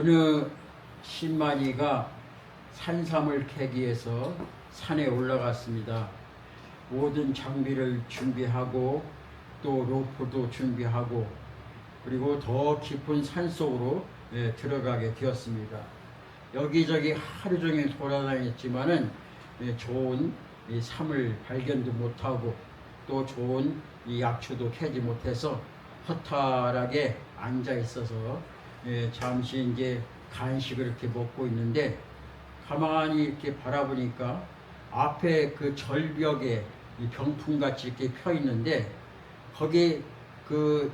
어느 신만이가 산삼을 캐기 위해서 산에 올라갔습니다. 모든 장비를 준비하고 또 로프도 준비하고 그리고 더 깊은 산속으로 들어가게 되었습니다. 여기저기 하루 종일 돌아다녔지만은 좋은 이 삼을 발견도 못하고 또 좋은 이 약초도 캐지 못해서 허탈하게 앉아 있어서 잠시 이제 간식을 이렇게 먹고 있는데 가만히 이렇게 바라보니까 앞에 그 절벽에 이 병풍같이 이렇게 펴 있는데 거기 그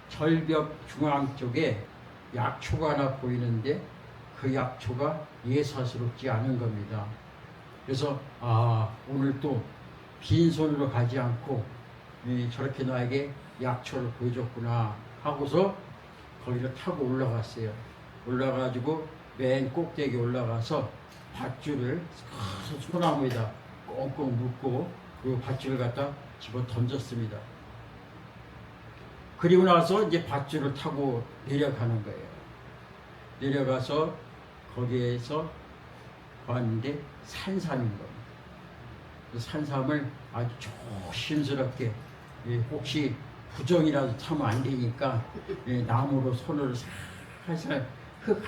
절벽 중앙 쪽에 약초가 하나 보이는데 그 약초가 예사스럽지 않은 겁니다. 그래서 오늘 또 빈손으로 가지 않고 저렇게 나에게 약초를 보여줬구나 하고서 거기를 타고 올라갔어요. 올라가지고 맨 꼭대기에 올라가서 밧줄을 소나무에다 꽁꽁 묶고 그 밧줄을 갖다 집어 던졌습니다. 그리고 나서 이제 밧줄을 타고 내려가는 거예요. 내려가서 거기에서 봤는데 산삼인 겁니다. 그 산삼을 아주 조심스럽게 혹시 부정이라도 타면 안 되니까 나무로 손으로 살살 흙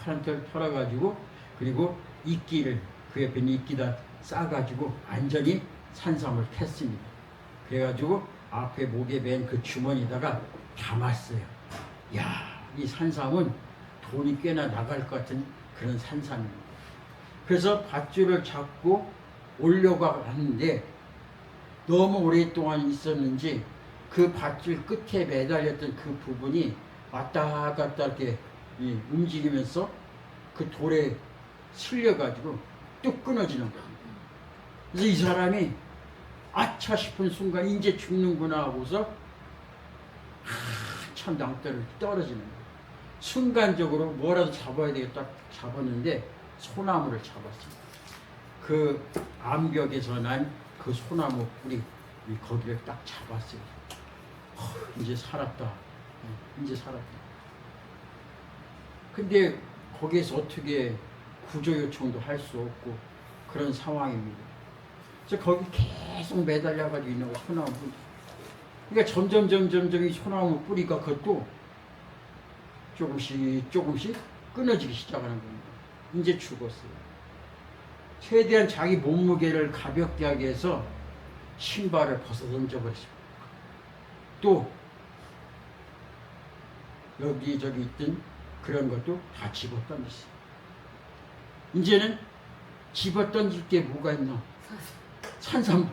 한 털 털어가지고 그리고 이끼를 그 옆에 있는 이끼다 싸가지고 안전히 산삼을 캤습니다. 그래가지고 앞에 목에 맨 그 주머니에다가 담았어요. 야, 이 산삼은 돈이 꽤나 나갈 것 같은 그런 산삼입니다. 그래서 밧줄을 잡고 오려고 하는데 너무 오랫동안 있었는지 그 밧줄 끝에 매달렸던 그 부분이 왔다 갔다 이렇게 움직이면서 그 돌에 실려가지고 뚝 끊어지는 거예요. 그래서 이 사람이 아차 싶은 순간 이제 죽는구나 하고서 한참 낭떠러지 떨어지는 거예요. 순간적으로 뭐라도 잡아야 되겠다 잡았는데 소나무를 잡았습니다. 그 암벽에서 난 그 소나무 뿌리 거기를 딱 잡았어요. 이제 살았다. 이제 살았다. 근데 거기에서 어떻게 구조 요청도 할 수 없고 그런 상황입니다. 그래서 거기 계속 매달려가지고 있는 거 소나무 뿌리. 그러니까 점점 이 소나무 뿌리가 그것도 조금씩 끊어지기 시작하는 겁니다. 이제 죽었어요. 최대한 자기 몸무게를 가볍게 하기 위해서 신발을 벗어 던져버렸습니다. 또 여기저기 있던 그런 것도 다 집어 던졌어요. 이제는 집어 던질 게 뭐가 있나? 산삼.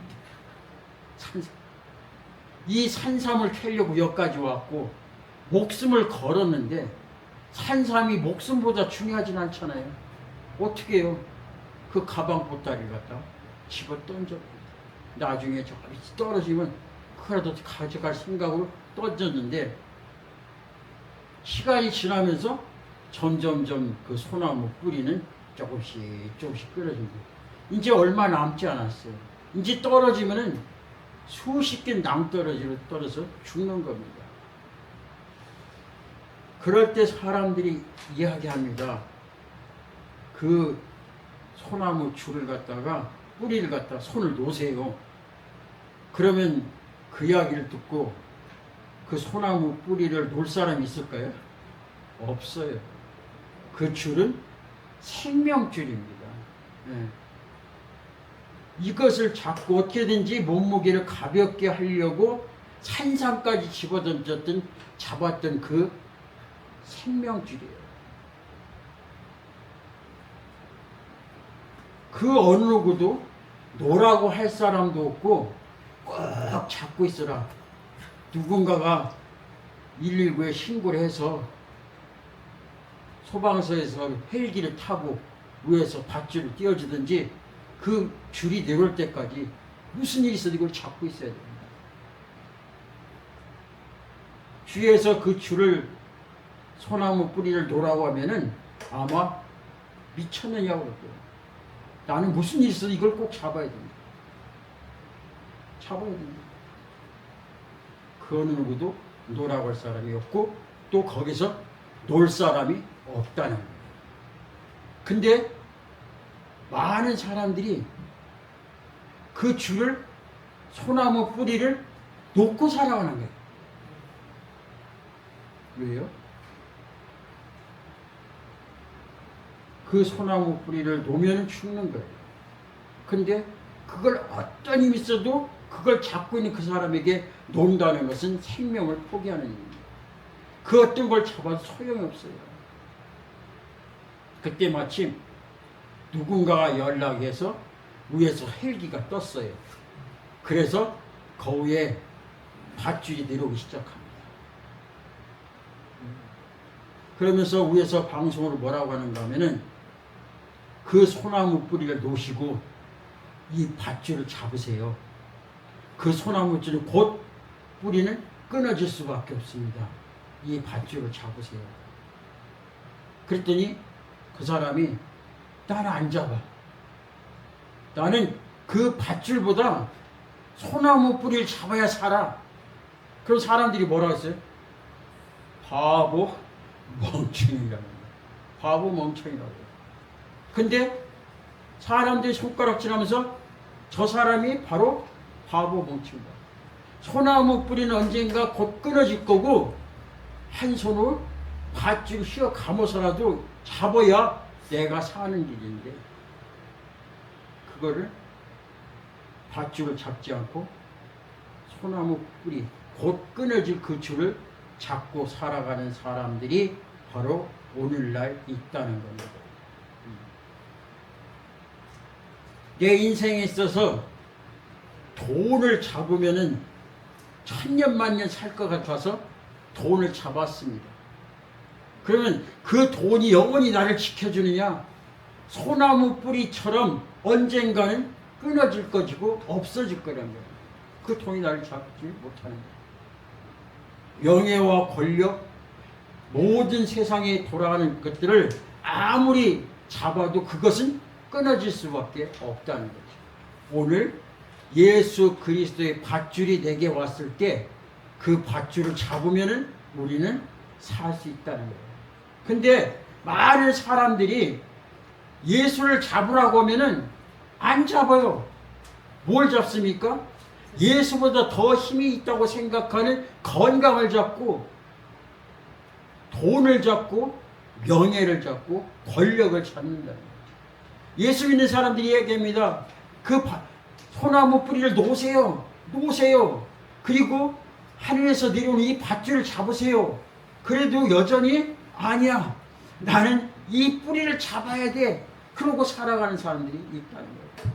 이 산삼을 캐려고 여기까지 왔고 목숨을 걸었는데 산삼이 목숨보다 중요하진 않잖아요. 어떻게 해요? 그 가방 보따리를 갖다 집어 던져. 나중에 저 떨어지면 그거라도 가져갈 생각으로 던졌는데 시간이 지나면서 점점점 그 소나무 뿌리는 조금씩 끊어진 거예요. 이제 얼마 남지 않았어요. 이제 떨어지면은 수십 개 낭떠러지로 떨어져 죽는 겁니다. 그럴 때 사람들이 이야기합니다. 그 소나무 줄을 갖다가 뿌리를 갖다 손을 놓으세요. 그러면 그 이야기를 듣고 그 소나무 뿌리를 놓을 사람이 있을까요? 없어요. 그 줄은 생명줄입니다. 이것을 잡고 어떻게든지 몸무게를 가볍게 하려고 산삼까지 잡았던 그 생명줄이에요. 그 어느 누구도 놓으라고 할 사람도 없고 꼭 잡고 있어라. 누군가가 119에 신고를 해서 소방서에서 헬기를 타고 위에서 밧줄을 띄워주든지 그 줄이 내려올 때까지 무슨 일이 있어도 이걸 잡고 있어야 됩니다. 주위에서 그 줄을 소나무 뿌리를 놓으라고 하면은 아마 미쳤느냐고 그럴 거예요. 나는 무슨 일이 있어도 이걸 꼭 잡아야 됩니다. 잡아야 됩니다. 그 어느 누구도 놓으라고 할 사람이 없고 또 거기서 놀 사람이 없다는 거예요. 근데 많은 사람들이 그 줄을, 소나무 뿌리를 놓고 살아가는 거예요. 왜요? 그 소나무 뿌리를 놓으면 죽는 거예요. 근데 그걸 어떤 힘이 있어도 그걸 잡고 있는 그 사람에게 놓는다는 것은 생명을 포기하는 일입니다. 그 어떤 걸 잡아도 소용이 없어요. 그때 마침 누군가가 연락해서 위에서 헬기가 떴어요. 그래서 거기에 밧줄이 내려오기 시작합니다. 그러면서 위에서 방송으로 뭐라고 하는가 하면은 그 소나무 뿌리를 놓으시고 이 밧줄을 잡으세요. 그 소나무 줄은 곧 뿌리는 끊어질 수밖에 없습니다. 이 밧줄을 잡으세요. 그랬더니 그 사람이 나는 안 잡아. 나는 그 밧줄보다 소나무 뿌리를 잡아야 살아. 그럼 사람들이 뭐라고 했어요? 바보 멍청이라는 거예요. 바보 멍청이라고 해요. 근데 사람들이 손가락질하면서 저 사람이 바로 바보 멍청이다. 소나무 뿌리는 언젠가 곧 끊어질 거고 한 손으로 밧줄을 휘어 감아서라도 잡아야 내가 사는 길인데 그거를 밧줄을 잡지 않고 소나무 뿌리 곧 끊어질 그 줄을 잡고 살아가는 사람들이 바로 오늘날 있다는 겁니다. 내 인생에 있어서 돈을 잡으면은 천년만년 살 것 같아서 돈을 잡았습니다. 그러면 그 돈이 영원히 나를 지켜주느냐? 소나무 뿌리처럼 언젠가는 끊어질 것이고 없어질 거란 거예요. 그 돈이 나를 잡지 못하는 거예요. 명예와 권력, 모든 세상에 돌아가는 것들을 아무리 잡아도 그것은 끊어질 수밖에 없다는 거죠. 오늘 예수 그리스도의 밧줄이 내게 왔을 때 그 밧줄을 잡으면은 우리는 살 수 있다는 거예요. 근데 많은 사람들이 예수를 잡으라고 하면은 안 잡아요. 뭘 잡습니까? 예수보다 더 힘이 있다고 생각하는 건강을 잡고 돈을 잡고 명예를 잡고 권력을 잡는다는 거예요. 예수 믿는 사람들이 얘기합니다. 그 소나무 뿌리를 놓으세요. 놓으세요. 그리고 하늘에서 내려오는 이 밧줄을 잡으세요. 그래도 여전히 아니야. 나는 이 뿌리를 잡아야 돼. 그러고 살아가는 사람들이 있다는 거예요.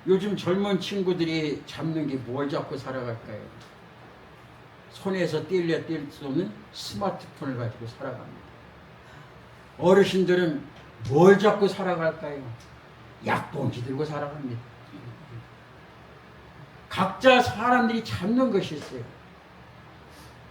요즘 젊은 친구들이 잡는 게 뭘 잡고 살아갈까요? 손에서 뗄 수 없는 스마트폰을 가지고 살아갑니다. 어르신들은 뭘 잡고 살아갈까요? 약봉지 들고 살아갑니다. 각자 사람들이 잡는 것이 있어요.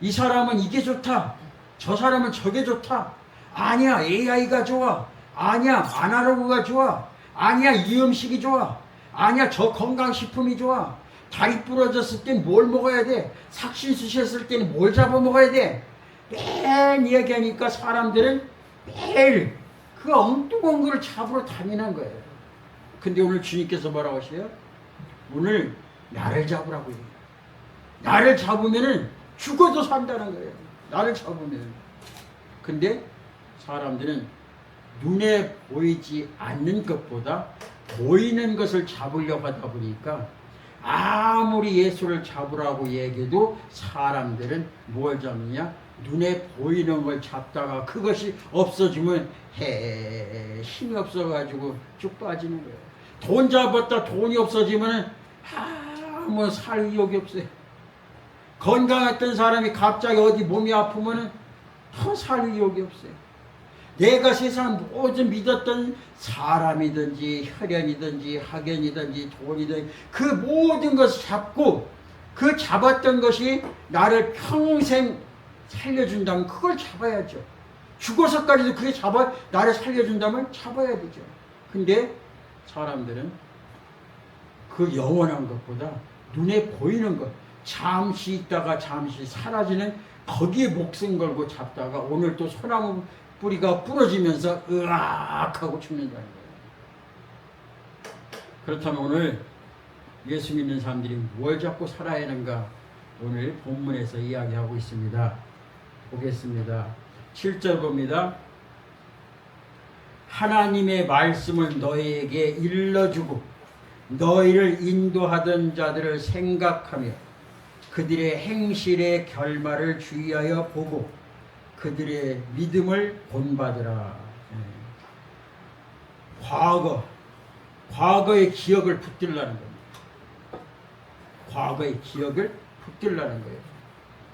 이 사람은 이게 좋다. 저 사람은 저게 좋다. 아니야, AI가 좋아. 아니야, 아날로그가 좋아. 아니야, 이 음식이 좋아. 아니야, 저 건강식품이 좋아. 다리 부러졌을 땐 뭘 먹어야 돼? 삭신 수셨을 때는 뭘 잡아 먹어야 돼? 매일 이야기하니까 사람들은 매일 그 엉뚱한 거를 잡으러 다니는 거예요. 근데 오늘 주님께서 뭐라고 하세요? 오늘 나를 잡으라고 해요. 나를 잡으면은 죽어도 산다는 거예요. 나를 잡으면. 근데 사람들은 눈에 보이지 않는 것보다 보이는 것을 잡으려고 하다 보니까 아무리 예수를 잡으라고 얘기해도 사람들은 뭘 잡느냐? 눈에 보이는 걸 잡다가 그것이 없어지면 힘이 없어가지고 쭉 빠지는 거예요. 돈 잡았다 돈이 없어지면 뭐 살 의욕이 없어요. 건강했던 사람이 갑자기 어디 몸이 아프면 더 살 의욕이 없어요. 내가 세상 모든 믿었던 사람이든지 혈연이든지 학연이든지 돈이든지 그 모든 것을 잡고 그 잡았던 것이 나를 평생 살려준다면 그걸 잡아야죠. 죽어서까지도 그게 나를 살려준다면 잡아야 되죠. 근데 사람들은 그 영원한 것보다 눈에 보이는 것, 잠시 있다가 잠시 사라지는 거기에 목숨 걸고 잡다가 오늘 또 소나무 뿌리가 부러지면서 으악 하고 죽는다는 거예요. 그렇다면 오늘 예수 믿는 사람들이 뭘 잡고 살아야 하는가 오늘 본문에서 이야기하고 있습니다. 보겠습니다. 7절 봅니다. 하나님의 말씀을 너희에게 일러주고 너희를 인도하던 자들을 생각하며 그들의 행실의 결말을 주의하여 보고 그들의 믿음을 본받으라. 과거의 기억을 붙들라는 겁니다. 과거의 기억을 붙들라는 거예요.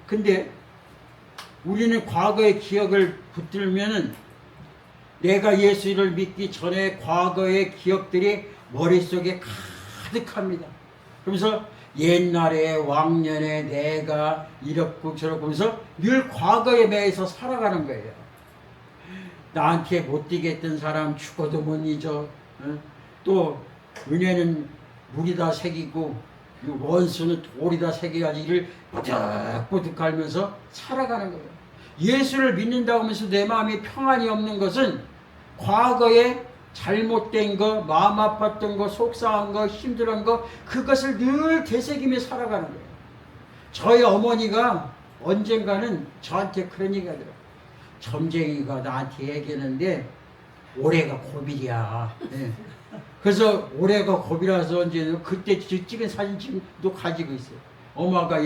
근데 우리는 과거의 기억을 붙들면은 내가 예수를 믿기 전에 과거의 기억들이 머릿속에 가득합니다. 그러면서 옛날에 왕년에 내가 이렇고 저렇고 하면서 늘 과거에 매여서 살아가는 거예요. 나한테 못되게 했던 사람 죽어도 못 잊어. 또 은혜는 물이다 새기고 원수는 돌이다 새겨야지 이를 버득버득 갈면서 살아가는 거예요. 예수를 믿는다고 하면서 내 마음에 평안이 없는 것은 과거에 잘못된 거, 마음 아팠던 거, 속상한 거, 힘들은 거 그것을 늘 되새기며 살아가는 거예요. 저희 어머니가 언젠가는 저한테 그런 얘기가 하더라고요. 점쟁이가 나한테 얘기했는데 올해가 고비야. 네. 그래서 올해가 고비라서 이제 그때 찍은 사진도 가지고 있어요. 엄마가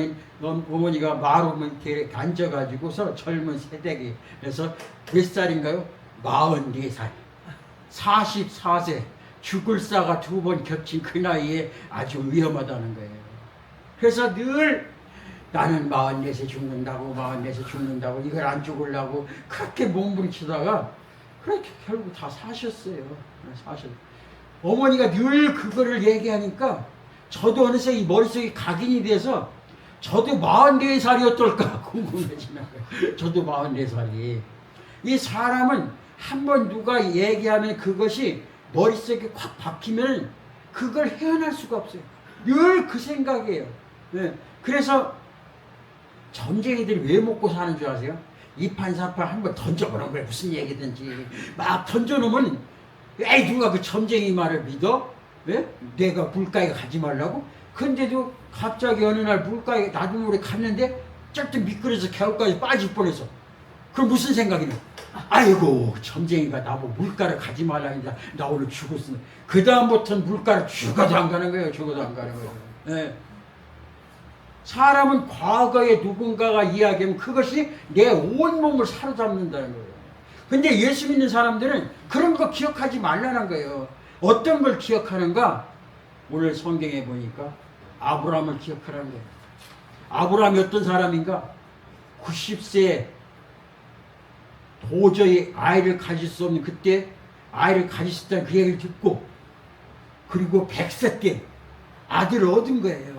어머니가 마루 밑에 앉아가지고서 젊은 세대기 그래서 몇 살인가요? 44살. 44세 죽을 사가 2번 겹친 그 나이에 아주 위험하다는 거예요. 그래서 늘 나는 44세 죽는다고 44세 죽는다고 이걸 안 죽으려고 그렇게 몸부림치다가 그렇게 결국 다 사셨어요. 어머니가 늘 그거를 얘기하니까 저도 어느새 이 머릿속에 각인이 돼서 저도 44살이 어떨까 궁금해지는 거예요. 저도 44살이. 이 사람은 한번 누가 얘기하면 그것이 머릿속에 콱 박히면 그걸 헤어날 수가 없어요. 늘 그 생각이에요. 네. 그래서 점쟁이들이 왜 먹고 사는 줄 아세요? 이판사판 한번 던져보는 거예요. 무슨 얘기든지 막 던져놓으면 에이 누가 그 점쟁이 말을 믿어? 네? 내가 물가에 가지 말라고? 근데도 갑자기 어느 날 물가에 나도 모르게 갔는데 쩔뚝 미끄러져서 겨울까지 빠질 뻔했어. 그럼 무슨 생각이냐? 아이고 점쟁이가 나보고 물가를 가지 말라 했는데 나 오늘 죽었어. 그 다음부터는 물가를 죽어도 안 가는 거예요. 죽어도 안 가는 거예요. 네. 사람은 과거에 누군가가 이야기하면 그것이 내 온몸을 사로잡는다는 거예요. 근데 예수 믿는 사람들은 그런 거 기억하지 말라는 거예요. 어떤 걸 기억하는가? 오늘 성경에 보니까 아브라함을 기억하라는 거예요. 아브라함이 어떤 사람인가? 90세에 도저히 아이를 가질 수 없는 그때 아이를 가질 수 있다는 그 얘기를 듣고 그리고 100세 때 아들을 얻은 거예요.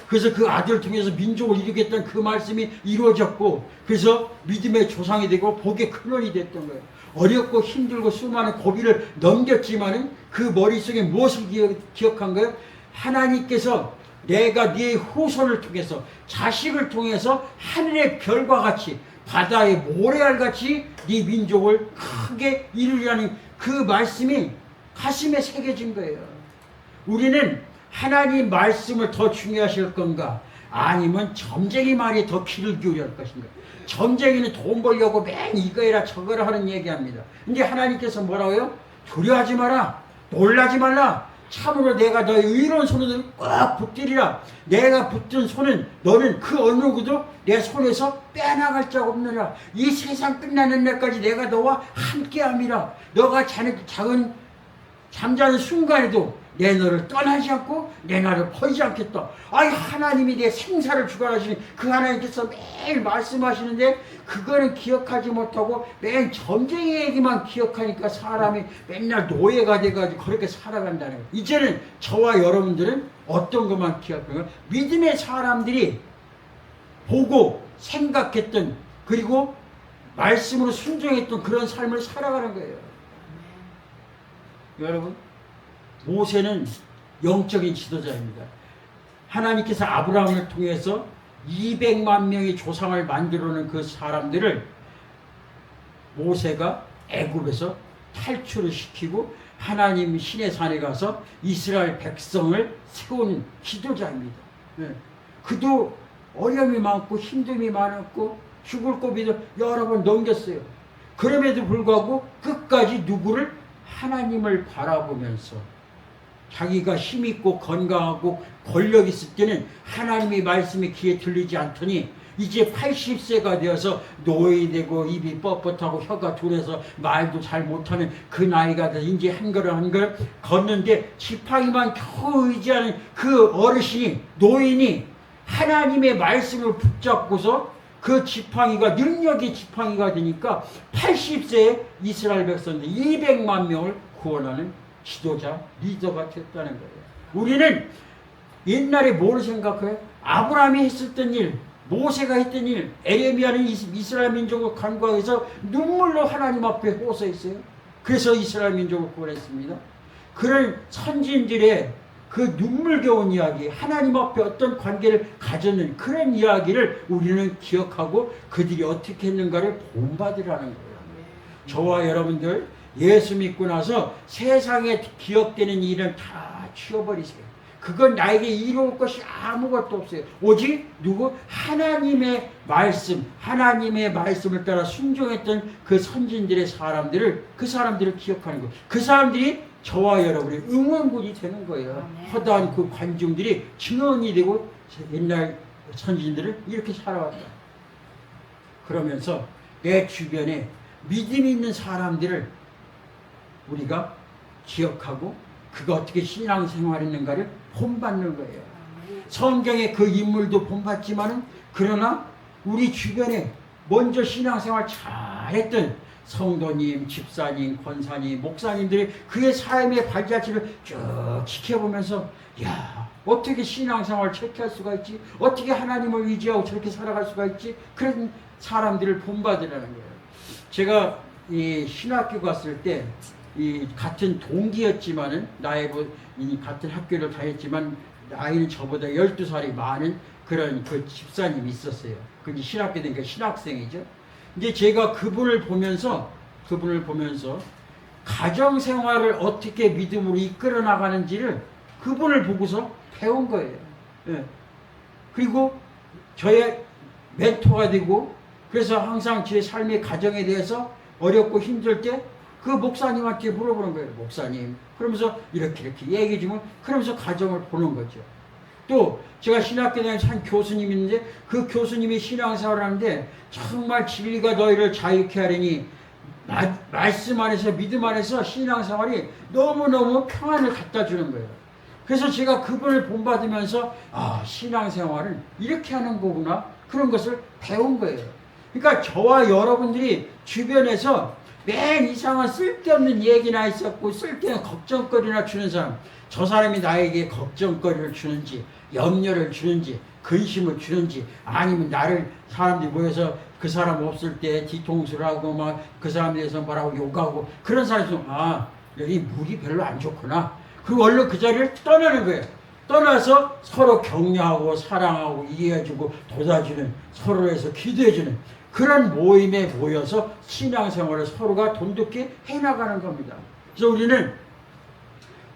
그래서 그 아들을 통해서 민족을 이루겠다는 그 말씀이 이루어졌고 그래서 믿음의 조상이 되고 복의 근원이 됐던 거예요. 어렵고 힘들고 수많은 고비를 넘겼지만은 그 머릿속에 무엇을 기억한 거예요? 하나님께서 내가 네 후손을 통해서 자식을 통해서 하늘의 별과 같이 바다의 모래알같이 네 민족을 크게 이루리라는 그 말씀이 가슴에 새겨진 거예요. 우리는 하나님 말씀을 더 중요하실 건가? 아니면 점쟁이 말이 더 귀를 기울여야 할 것인가? 점쟁이는 돈 벌려고 맨 이거 해라 저거 해라 하는 얘기합니다. 근데 하나님께서 뭐라고요? 두려워하지 마라. 놀라지 말라. 참으로 내가 너의 의로운 손을 꽉 붙들이라. 내가 붙든 손은 너는 그 어느 누구도 내 손에서 빼나갈 자 없느라. 이 세상 끝나는 날까지 내가 너와 함께함이라. 너가 잠자는 순간에도 내 너를 떠나지 않고 내 나를 버리지 않겠다. 아이 하나님이 내 생사를 주관하시는 그 하나님께서 매일 말씀하시는데 그거는 기억하지 못하고 맨 점쟁이 얘기만 기억하니까 사람이 맨날 노예가 돼가지고 그렇게 살아간다는 거예요. 이제는 저와 여러분들은 어떤 것만 기억하면 믿음의 사람들이 보고 생각했던 그리고 말씀으로 순종했던 그런 삶을 살아가는 거예요. 여러분 모세는 영적인 지도자입니다. 하나님께서 아브라함을 통해서 200만 명의 조상을 만들어 놓은 그 사람들을 모세가 애굽에서 탈출을 시키고 하나님 시내산에 가서 이스라엘 백성을 세우는 지도자입니다. 네. 그도 어려움이 많고 힘듦이 많았고 죽을 고비도 여러 번 넘겼어요. 그럼에도 불구하고 끝까지 누구를? 하나님을 바라보면서 자기가 힘있고 건강하고 권력 있을 때는 하나님의 말씀이 귀에 들리지 않더니 이제 80세가 되어서 노예되고 입이 뻣뻣하고 혀가 둔해서 말도 잘 못하는 그 나이가 돼서 이제 한 걸음 한 걸음 걷는데 지팡이만 겨우 의지하는 그 어르신이 노인이 하나님의 말씀을 붙잡고서 그 지팡이가 능력의 지팡이가 되니까 80세에 이스라엘 백성들 200만 명을 구원하는 지도자, 리더가 됐다는 거예요. 우리는 옛날에 뭘 생각해요? 아브라함이 했었던 일, 모세가 했던 일, 에레미야는 이스라엘 민족을 간구해서 눈물로 하나님 앞에 호소했어요. 그래서 이스라엘 민족을 구원했습니다. 그런 선진들의 그 눈물겨운 이야기, 하나님 앞에 어떤 관계를 가졌는 그런 이야기를 우리는 기억하고 그들이 어떻게 했는가를 본받으라는 거예요. 저와 여러분들 예수 믿고 나서 세상에 기억되는 일은 다 치워버리세요. 그건 나에게 이로울 것이 아무것도 없어요. 오직 누구? 하나님의 말씀, 하나님의 말씀을 따라 순종했던 그 선진들의 그 사람들을 기억하는 거예요. 그 사람들이 저와 여러분의 응원군이 되는 거예요. 허다한 그 관중들이 증언이 되고 옛날 선진들을 이렇게 살아왔다. 그러면서 내 주변에 믿음이 있는 사람들을 우리가 기억하고 그가 어떻게 신앙생활했는가를 본받는 거예요. 성경에 그 인물도 본받지만은 그러나 우리 주변에 먼저 신앙생활 잘했던 성도님, 집사님, 권사님, 목사님들이 그의 삶의 발자취를 쭉 지켜보면서 야 어떻게 신앙생활을 저렇게 할 수가 있지? 어떻게 하나님을 의지하고 저렇게 살아갈 수가 있지? 그런 사람들을 본받으라는 거예요. 제가 이 신학교 갔을 때 이 같은 동기였지만은 같은 학교를 다녔지만 나이는 저보다 12살이 많은 그런 그 집사님이 있었어요. 그 신학교 되니까 신학생이죠. 이제 제가 그분을 보면서 가정생활을 어떻게 믿음으로 이끌어 나가는지를 그분을 보고서 배운 거예요. 예. 그리고 저의 멘토가 되고 그래서 항상 제 삶의 가정에 대해서 어렵고 힘들 때 그 목사님한테 물어보는 거예요. 목사님. 그러면서 이렇게 얘기해 주면 그러면서 가정을 보는 거죠. 또 제가 신학교 다니면서 한 교수님이 있는데 그 교수님이 신앙생활을 하는데 정말 진리가 너희를 자유케 하리니 말씀 안에서 믿음 안에서 신앙생활이 너무너무 평안을 갖다 주는 거예요. 그래서 제가 그분을 본받으면서 신앙생활은 이렇게 하는 거구나 그런 것을 배운 거예요. 그러니까 저와 여러분들이 주변에서 맨 이상한 쓸데없는 얘기나 있었고 쓸데없는 걱정거리나 주는 사람, 저 사람이 나에게 걱정거리를 주는지 염려를 주는지 근심을 주는지 아니면 나를 사람들이 모여서 그 사람 없을 때 뒤통수를 하고 막 그 사람에 대해서 뭐라고 욕하고 그런 사람이 있으면 여기 물이 별로 안 좋구나. 그리고 얼른 그 자리를 떠나는 거예요. 떠나서 서로 격려하고 사랑하고 이해해주고 도와주는 서로에서 기도해주는 그런 모임에 모여서 신앙생활을 서로가 돈독히 해나가는 겁니다. 그래서 우리는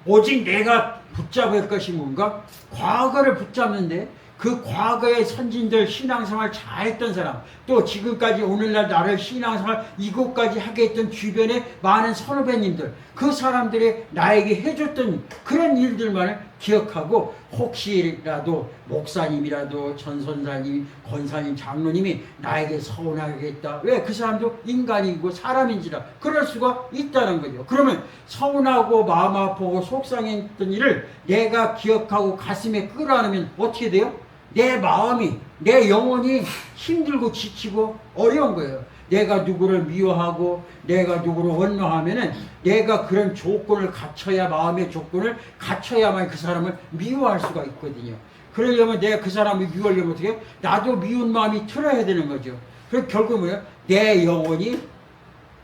오직 내가 붙잡을 것이 뭔가? 과거를 붙잡는데 그 과거의 선진들 신앙생활 잘했던 사람 또 지금까지 오늘날 나를 신앙생활 이곳까지 하게 했던 주변의 많은 선후배님들 그 사람들이 나에게 해줬던 그런 일들만을 기억하고 혹시라도 목사님이라도 전선사님, 권사님, 장로님이 나에게 서운하게 했다. 왜? 그 사람도 인간이고 사람인지라 그럴 수가 있다는 거죠. 그러면 서운하고 마음 아프고 속상했던 일을 내가 기억하고 가슴에 끌어안으면 어떻게 돼요? 내 마음이, 내 영혼이 힘들고 지치고 어려운 거예요. 내가 누구를 미워하고 내가 누구를 원망하면은 내가 그런 조건을 갖춰야 마음의 조건을 갖춰야만 그 사람을 미워할 수가 있거든요. 그러려면 내가 그 사람을 미워하려면 어떻게 해요? 나도 미운 마음이 들어야 되는 거죠. 그럼 결국 뭐예요? 내 영혼이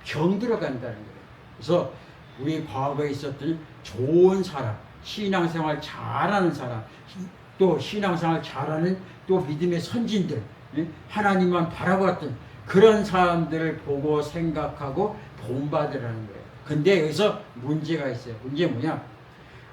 병들어간다는 거예요. 그래서 우리 과거에 있었던 좋은 사람, 신앙생활 잘하는 사람, 또 신앙생활 잘하는 또 믿음의 선진들, 하나님만 바라봤던 그런 사람들을 보고 생각하고 본받으라는 거예요. 근데 여기서 문제가 있어요. 문제 뭐냐?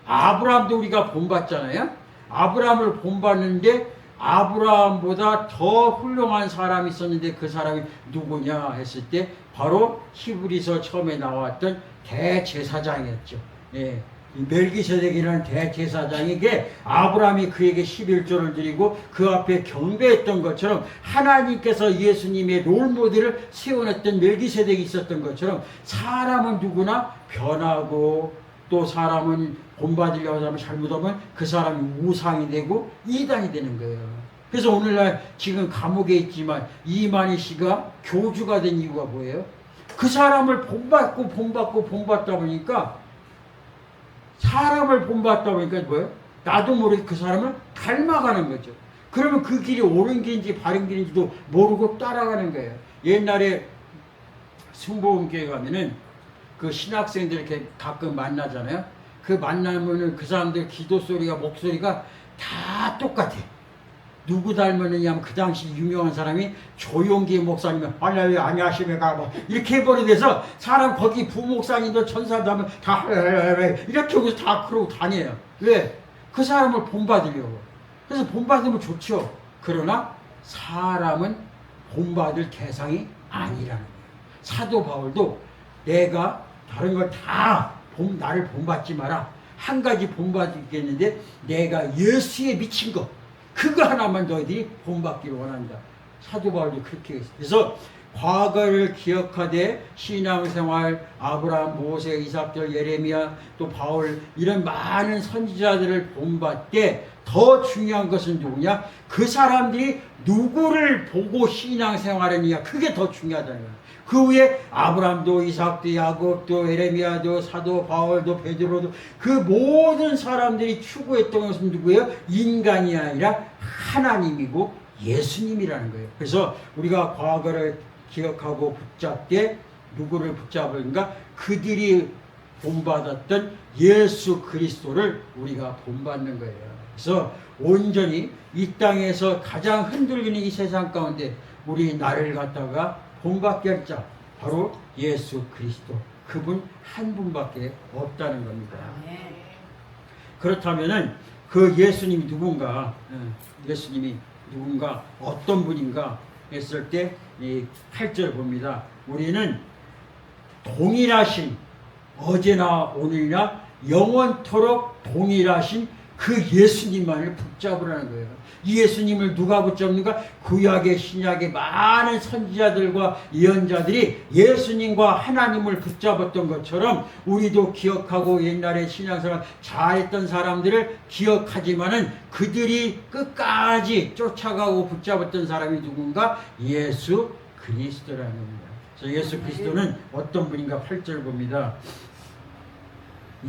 아브라함도 우리가 본받잖아요. 아브라함을 본받는데 아브라함보다 더 훌륭한 사람이 있었는데 그 사람이 누구냐 했을 때 바로 히브리서 처음에 나왔던 대제사장이었죠. 예. 멜기세덱이라는 대제사장에게 아브라함이 그에게 11조를 드리고 그 앞에 경배했던 것처럼 하나님께서 예수님의 롤모델을 세워냈던 멜기세덱이 있었던 것처럼 사람은 누구나 변하고 또 사람은 본받으려고 하면 잘못하면 그 사람이 우상이 되고 이단이 되는 거예요. 그래서 오늘날 지금 감옥에 있지만 이만희 씨가 교주가 된 이유가 뭐예요? 그 사람을 본받다 보니까 사람을 본받다 보니까 뭐예요? 나도 모르게 그 사람을 닮아가는 거죠. 그러면 그 길이 옳은 길인지 바른 길인지도 모르고 따라가는 거예요. 옛날에 승보음교회 가면은 그 신학생들 이렇게 가끔 만나잖아요. 그 만나면은 그 사람들 기도 소리가 목소리가 다 똑같아. 누구 닮았느냐 하면 그 당시 유명한 사람이 조용기 목사님은 할렐루야 안녕하십니까 뭐 이렇게 해버려서 사람 거기 부목사님도 천사도 하면 다 이렇게 하고서 다 그러고 다녀요. 왜? 그 사람을 본받으려고. 그래서 본받으면 좋죠. 그러나 사람은 본받을 대상이 아니라는 거예요. 사도 바울도 내가 다른 걸 다 나를 본받지 마라. 한 가지 본받겠는데 내가 예수에 미친 것 그거 하나만 너희들이 본받기를 원한다. 사도 바울이 그렇게 했어요. 그래서 과거를 기억하되 신앙생활 아브라함, 모세, 이삭들, 예레미야 또 바울 이런 많은 선지자들을 본받되 더 중요한 것은 누구냐? 그 사람들이 누구를 보고 신앙생활했느냐 그게 더 중요하다는 거예요. 그 위에 아브라함도 이삭도 야곱도 예레미야도 사도 바울도 베드로도 그 모든 사람들이 추구했던 것은 누구예요? 인간이 아니라 하나님이고 예수님이라는 거예요. 그래서 우리가 과거를 기억하고 붙잡되 누구를 붙잡을까? 그들이 본받았던 예수 그리스도를 우리가 본받는 거예요. 그래서 온전히 이 땅에서 가장 흔들리는 이 세상 가운데 우리 나를 갖다가 본받게 할 자 바로 예수 그리스도 그분 한 분밖에 없다는 겁니다. 그렇다면은 그 예수님이 누군가 예수님이 누군가 어떤 분인가 했을 때 이 8절 봅니다. 우리는 동일하신 어제나 오늘이나 영원토록 동일하신 그 예수님만을 붙잡으라는 거예요. 이 예수님을 누가 붙잡는가? 구약의 신약의 많은 선지자들과 예언자들이 예수님과 하나님을 붙잡았던 것처럼 우리도 기억하고 옛날에 신앙생활 잘했던 사람들을 기억하지만은 그들이 끝까지 쫓아가고 붙잡았던 사람이 누군가? 예수 그리스도라는 겁니다. 그래서 예수 그리스도는 어떤 분인가? 8절 봅니다.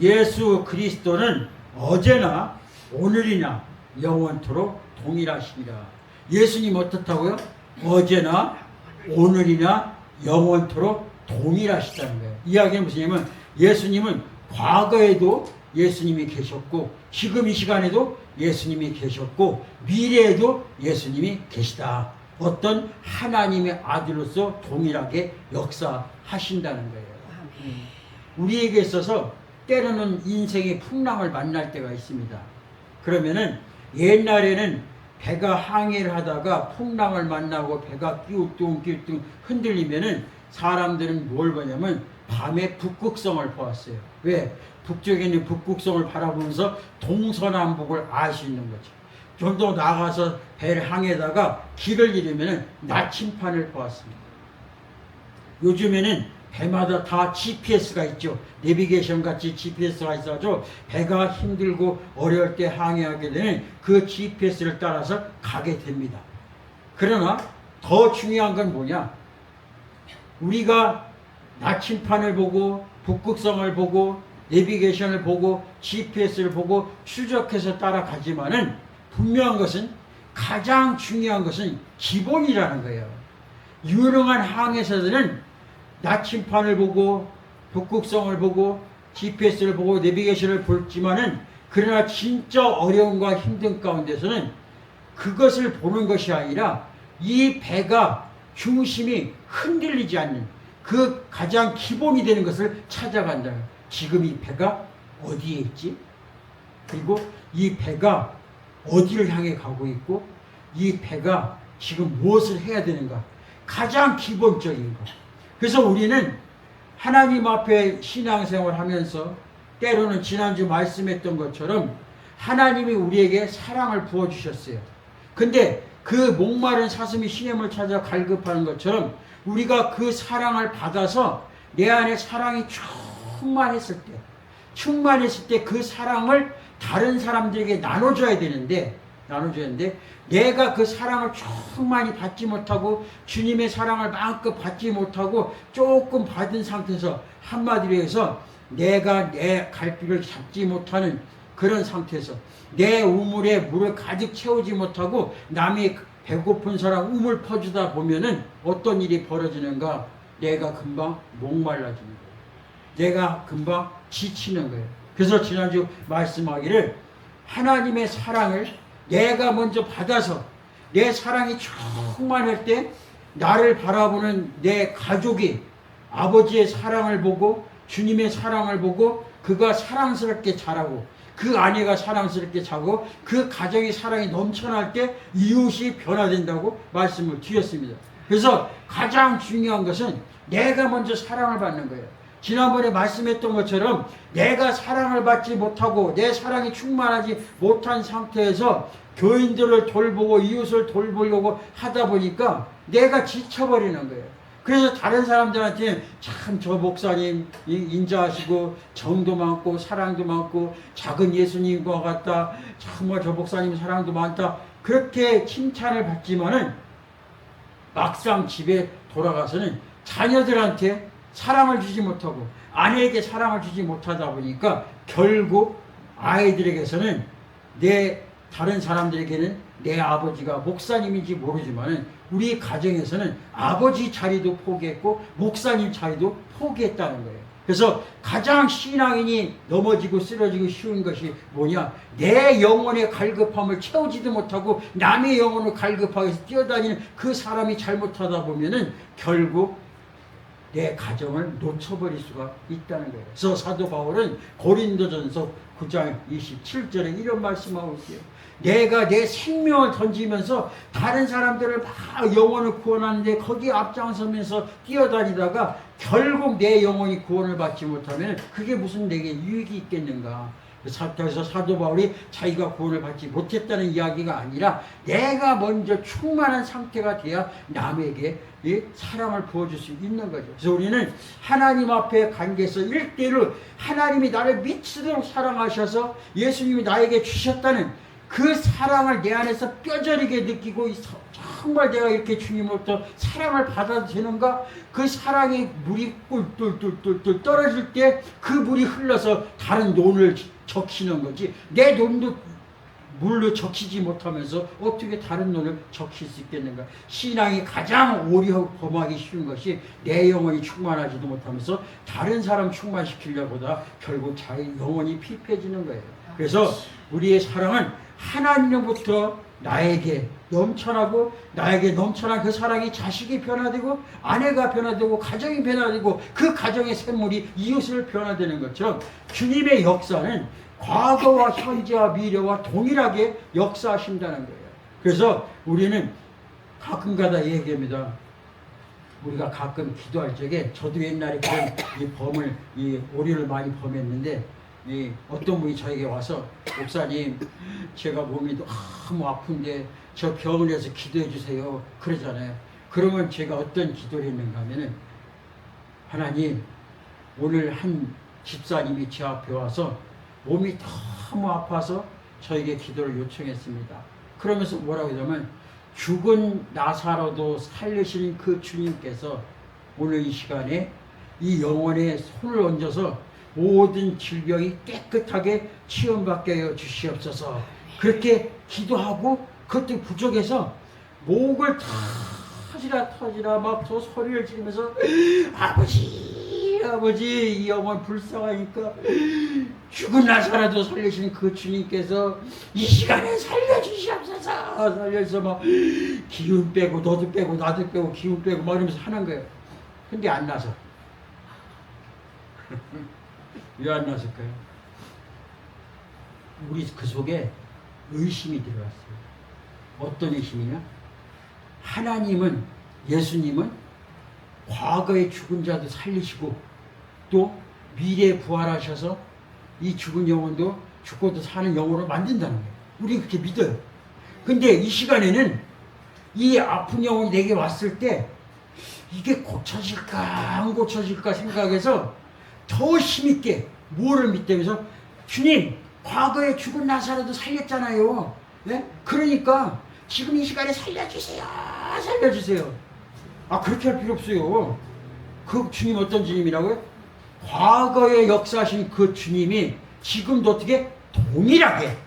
예수 그리스도는 어제나 오늘이나 영원토록 동일하시니라. 예수님 어떻다고요? 어제나 오늘이나 영원토록 동일하시다는 거예요. 이야기는 무슨 얘기냐면 예수님은 과거에도 예수님이 계셨고 지금 이 시간에도 예수님이 계셨고 미래에도 예수님이 계시다. 어떤 하나님의 아들로서 동일하게 역사하신다는 거예요. 우리에게 있어서 때로는 인생의 풍랑을 만날 때가 있습니다. 그러면은 옛날에는 배가 항해를 하다가 풍랑을 만나고 배가 끼우뚱 흔들리면은 사람들은 뭘 보냐면 밤에 북극성을 보았어요. 왜? 북쪽에 있는 북극성을 바라보면서 동서남북을 알 수 있는 거죠. 좀 더 나가서 배를 항해다가 길을 잃으면은 나침판을 보았습니다. 요즘에는 배마다 다 GPS가 있죠. 내비게이션 같이 GPS가 있어가지고 배가 힘들고 어려울 때 항해하게 되는 그 GPS를 따라서 가게 됩니다. 그러나 더 중요한 건 뭐냐? 우리가 나침판을 보고 북극성을 보고 내비게이션을 보고 GPS를 보고 추적해서 따라가지만은 분명한 것은 가장 중요한 것은 기본이라는 거예요. 유능한 항해사들은 나침판을 보고 북극성을 보고 GPS를 보고 내비게이션을 보지만은 그러나 진짜 어려움과 힘든 가운데서는 그것을 보는 것이 아니라 이 배가 중심이 흔들리지 않는 그 가장 기본이 되는 것을 찾아간다. 지금 이 배가 어디에 있지? 그리고 이 배가 어디를 향해 가고 있고 이 배가 지금 무엇을 해야 되는가? 가장 기본적인 것. 그래서 우리는 하나님 앞에 신앙생활 하면서 때로는 지난주 말씀했던 것처럼 하나님이 우리에게 사랑을 부어주셨어요. 근데 그 목마른 사슴이 시냇을 찾아 갈급하는 것처럼 우리가 그 사랑을 받아서 내 안에 사랑이 충만했을 때 그 사랑을 다른 사람들에게 나눠줘야 되는데 내가 그 사랑을 충만히 받지 못하고 주님의 사랑을 마음껏 받지 못하고 조금 받은 상태에서 한마디로 해서 내가 내 갈피를 잡지 못하는 그런 상태에서 내 우물에 물을 가득 채우지 못하고 남이 배고픈 사람 우물 퍼주다 보면은 어떤 일이 벌어지는가? 내가 금방 목말라지는 거예요. 내가 금방 지치는 거예요. 그래서 지난주 말씀하기를 하나님의 사랑을 내가 먼저 받아서 내 사랑이 충만할 때 나를 바라보는 내 가족이 아버지의 사랑을 보고 주님의 사랑을 보고 그가 사랑스럽게 자라고 그 아내가 사랑스럽게 자고 그 가정의 사랑이 넘쳐날 때 이웃이 변화된다고 말씀을 드렸습니다. 그래서 가장 중요한 것은 내가 먼저 사랑을 받는 거예요. 지난번에 말씀했던 것처럼 내가 사랑을 받지 못하고 내 사랑이 충만하지 못한 상태에서 교인들을 돌보고 이웃을 돌보려고 하다 보니까 내가 지쳐버리는 거예요. 그래서 다른 사람들한테 참 저 목사님 인자하시고 정도 많고 사랑도 많고 작은 예수님과 같다. 정말 저 목사님 사랑도 많다. 그렇게 칭찬을 받지만은 막상 집에 돌아가서는 자녀들한테 사랑을 주지 못하고 아내에게 사랑을 주지 못하다 보니까 결국 아이들에게서는 다른 사람들에게는 내 아버지가 목사님인지 모르지만은 우리 가정에서는 아버지 자리도 포기했고 목사님 자리도 포기했다는 거예요. 그래서 가장 신앙인이 넘어지고 쓰러지고 쉬운 것이 뭐냐? 내 영혼의 갈급함을 채우지도 못하고 남의 영혼을 갈급하게 해서 뛰어다니는 그 사람이 잘못하다 보면은 결국 내 가정을 놓쳐버릴 수가 있다는 거예요. 그래서 사도 바울은 고린도전서 9장 27절에 이런 말씀하고 있어요. 내가 내 생명을 던지면서 다른 사람들을 막 영혼을 구원하는데 거기에 앞장서면서 뛰어다니다가 결국 내 영혼이 구원을 받지 못하면 그게 무슨 내게 유익이 있겠는가. 그래서 사도 바울이 자기가 구원을 받지 못했다는 이야기가 아니라 내가 먼저 충만한 상태가 돼야 남에게 이 사랑을 부어줄 수 있는 거죠. 그래서 우리는 하나님 앞에 관계에서 1대1로 하나님이 나를 미치도록 사랑하셔서 예수님이 나에게 주셨다는 그 사랑을 내 안에서 뼈저리게 느끼고 정말 내가 이렇게 주님으로부터 사랑을 받아도 되는가? 그 사랑의 물이 꿀꿀꿀꿀 떨어질 때 그 물이 흘러서 다른 논을 적시는 거지 내 논도 물로 적시지 못하면서 어떻게 다른 논을 적실 수 있겠는가? 신앙이 가장 오류하고 범하기 쉬운 것이 내 영혼이 충만하지도 못하면서 다른 사람 충만시키려보다 결국 자기 영혼이 피폐해지는 거예요. 그래서 우리의 사랑은 하나님으로부터 나에게 넘쳐나고 나에게 넘쳐난 그 사랑이 자식이 변화되고 아내가 변화되고 가정이 변화되고 그 가정의 샘물이 이웃을 변화되는 것처럼 주님의 역사는 과거와 현재와 미래와 동일하게 역사하신다는 거예요. 그래서 우리는 가끔가다 얘기합니다. 우리가 가끔 기도할 적에 저도 옛날에 그런 오류를 많이 범했는데 어떤 분이 저에게 와서 목사님 제가 몸이 너무 아픈데 저 병원에서 기도해 주세요 그러잖아요. 그러면 제가 어떤 기도를 했는가 하면은 하나님 오늘 한 집사님이 제 앞에 와서 몸이 너무 아파서 저에게 기도를 요청했습니다. 그러면서 뭐라고 하냐면 죽은 나사로도 살리시는 그 주님께서 오늘 이 시간에 이 영혼에 손을 얹어서 모든 질병이 깨끗하게 치유받게 하여 주시옵소서. 그렇게 기도하고 그것도 부족해서 목을 터지라 막 더 소리를 지르면서 아버지 아버지 이 영혼 불쌍하니까 죽은 나사라도 살리시는 그 주님께서 이 시간에 살려주시옵소서. 살려서 막 기운 빼고 너도 빼고 나도 빼고 기운 빼고 막 이러면서 하는 거예요. 근데 안 나서. 왜 안 났을까요? 우리 그 속에 의심이 들어갔어요. 어떤 의심이냐? 하나님은, 예수님은 과거의 죽은 자도 살리시고 또 미래에 부활하셔서 이 죽은 영혼도 죽고도 사는 영혼으로 만든다는 거예요. 우리는 그렇게 믿어요. 근데 이 시간에는 이 아픈 영혼이 내게 왔을 때 이게 고쳐질까 안 고쳐질까 생각해서 더 힘있게 뭐를 믿다면서 주님 과거에 죽은 나사로도 살렸잖아요. 네? 그러니까 지금 이 시간에 살려주세요. 살려주세요. 아 그렇게 할 필요 없어요. 그 주님 어떤 주님이라고요? 과거에 역사하신 그 주님이 지금도 어떻게 동일하게.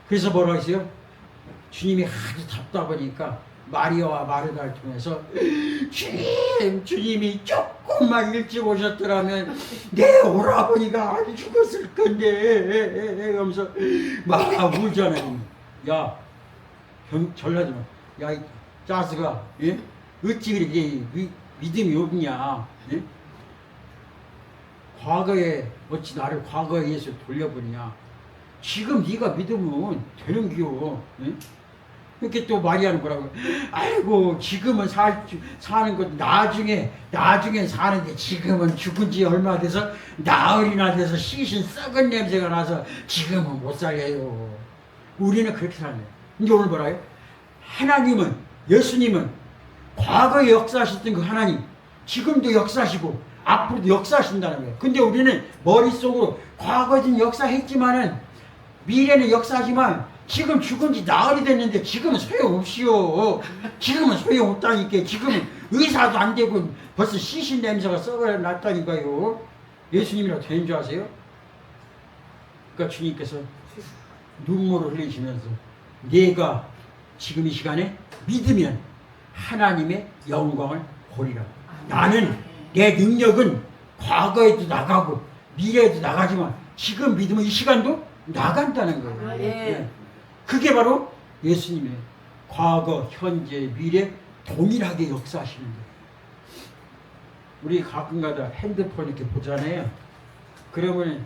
그래서 뭐라고 했어요? 주님이 아주 답답하니까 마리아와 마르다를 통해서 주님이 조금만 일찍 오셨더라면 내 오라버니가 안 죽었을 건데 하면서 막 울잖아요. 야 전라도 야 이 짜스가 예? 어찌 그렇게 믿음이 없냐. 예? 과거에 어찌 나를 과거에 예수 돌려보냐. 지금 네가 믿으면 되는 기요. 예? 이렇게 또 마리아는 뭐라고? 아이고 지금은 사는 것 나중에 사는데 지금은 죽은 지 얼마 돼서 나흘이나 돼서 시신 썩은 냄새가 나서 지금은 못 살려요. 우리는 그렇게 살아요. 근데 오늘 뭐라요? 하나님은, 예수님은 과거에 역사하셨던 그 하나님 지금도 역사하시고 앞으로도 역사하신다는 거예요. 근데 우리는 머릿속으로 과거에는 역사했지만은 미래는 역사하지만 지금 죽은 지 나흘이 됐는데 지금은 소용없이요. 지금은 소용없다니까. 지금은 의사도 안 되고 벌써 시신 냄새가 썩어났다니까요. 예수님이라고 되는 줄 아세요? 그러니까 주님께서 눈물을 흘리시면서 내가 지금 이 시간에 믿으면 하나님의 영광을 보리라. 나는 내 능력은 과거에도 나가고 미래에도 나가지만 지금 믿으면 이 시간도 나간다는 거예요. 네. 그게 바로 예수님의 과거, 현재, 미래 동일하게 역사하시는 거예요. 우리 가끔가다 핸드폰 이렇게 보잖아요. 그러면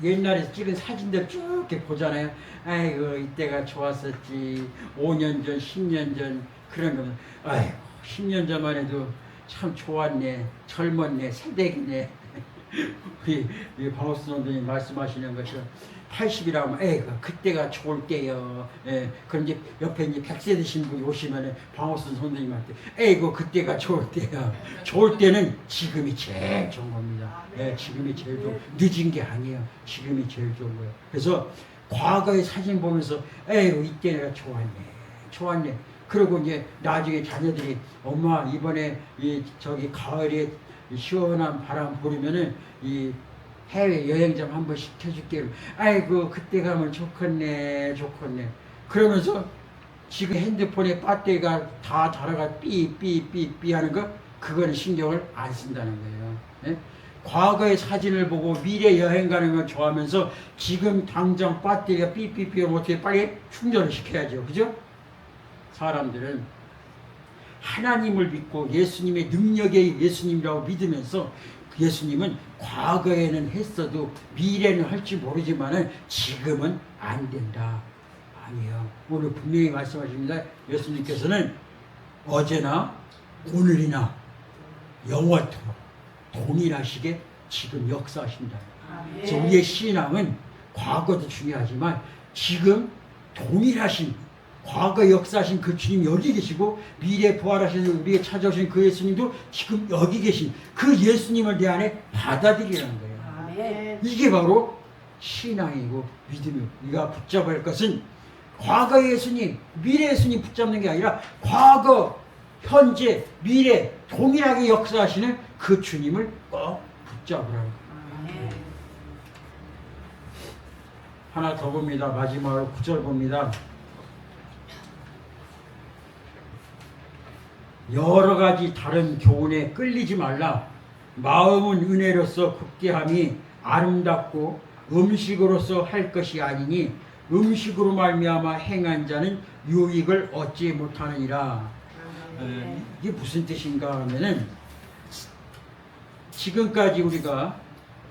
옛날에 찍은 사진들 쭉 이렇게 보잖아요. 아이고 이때가 좋았었지. 5년 전, 10년 전 그런 거면 아이고 10년 전만 해도 참 좋았네. 젊었네. 새댁이네. 우리 방호수 선생님 말씀하시는 것이 80이라면 에이 그때가 좋을 때요. 예, 그럼 이제 옆에 이제 100세 되신 분이 오시면은 방호수 선생님한테 에이고 그때가 좋을 때요. 좋을 때는 지금이 제일 좋은 겁니다. 예, 지금이 제일 좋은. 늦은 게 아니에요. 지금이 제일 좋은 거예요. 그래서 과거의 사진 보면서 에이고 이때 내가 좋았네. 그리고 이제 나중에 자녀들이 엄마 이번에 이 저기 가을에 시원한 바람 부르면은 이 해외 여행 좀 한번 시켜줄게. 아이고 그때 가면 좋겠네. 그러면서 지금 핸드폰에 배터리가 다 달아가 삐 하는 거 그거는 신경을 안 쓴다는 거예요. 예? 과거의 사진을 보고 미래 여행 가는 걸 좋아하면서 지금 당장 배터리가 삐하면 어떻게 빨리 충전을 시켜야죠. 그죠? 사람들은 하나님을 믿고 예수님의 능력의 예수님이라고 믿으면서 예수님은 과거에는 했어도 미래는 할지 모르지만 지금은 안 된다. 아니에요. 오늘 분명히 말씀하십니다. 예수님께서는 어제나 오늘이나 영원토록 동일하시게 지금 역사하신다. 그래서 우리의 신앙은 과거도 중요하지만 지금 동일하신 과거 역사하신 그 주님 여기 계시고 미래 부활하신 우리에 찾아오신 그 예수님도 지금 여기 계신 그 예수님을 내 안에 받아들이라는 거예요. 이게 바로 신앙이고 믿음이고 우리가 붙잡아야 할 것은 과거의 예수님, 미래 예수님 붙잡는 게 아니라 과거, 현재, 미래 동일하게 역사하시는 그 주님을 꼭 붙잡으라는 거예요. 하나 더 봅니다. 마지막으로 9절 봅니다. 여러 가지 다른 교훈에 끌리지 말라. 마음은 은혜로서 굳게함이 아름답고 음식으로서 할 것이 아니니 음식으로 말미암아 행한 자는 유익을 얻지 못하느니라. 이게 무슨 뜻인가 하면은 지금까지 우리가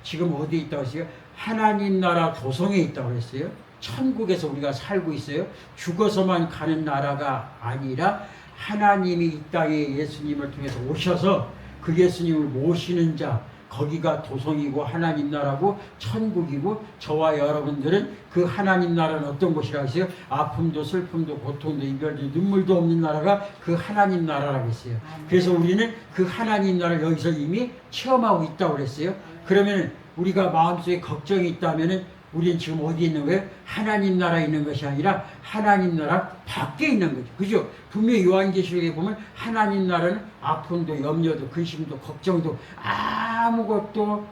지금 어디에 있다고 했어요? 하나님 나라 도성에 있다고 했어요. 천국에서 우리가 살고 있어요. 죽어서만 가는 나라가 아니라 하나님이 이 땅에 예수님을 통해서 오셔서 그 예수님을 모시는 자, 거기가 도성이고 하나님 나라고 천국이고, 저와 여러분들은 그 하나님 나라는 어떤 곳이라고 했어요? 아픔도 슬픔도 고통도 이별도 눈물도 없는 나라가 그 하나님 나라라고 했어요. 그래서 우리는 그 하나님 나라를 여기서 이미 체험하고 있다고 그랬어요. 그러면 우리가 마음속에 걱정이 있다면 우리는 지금 어디에 있는 거예요? 하나님 나라에 있는 것이 아니라 하나님 나라 밖에 있는 거죠. 그죠? 분명히 요한계시록에 보면 하나님 나라는 아픔도 염려도 근심도 걱정도 아무것도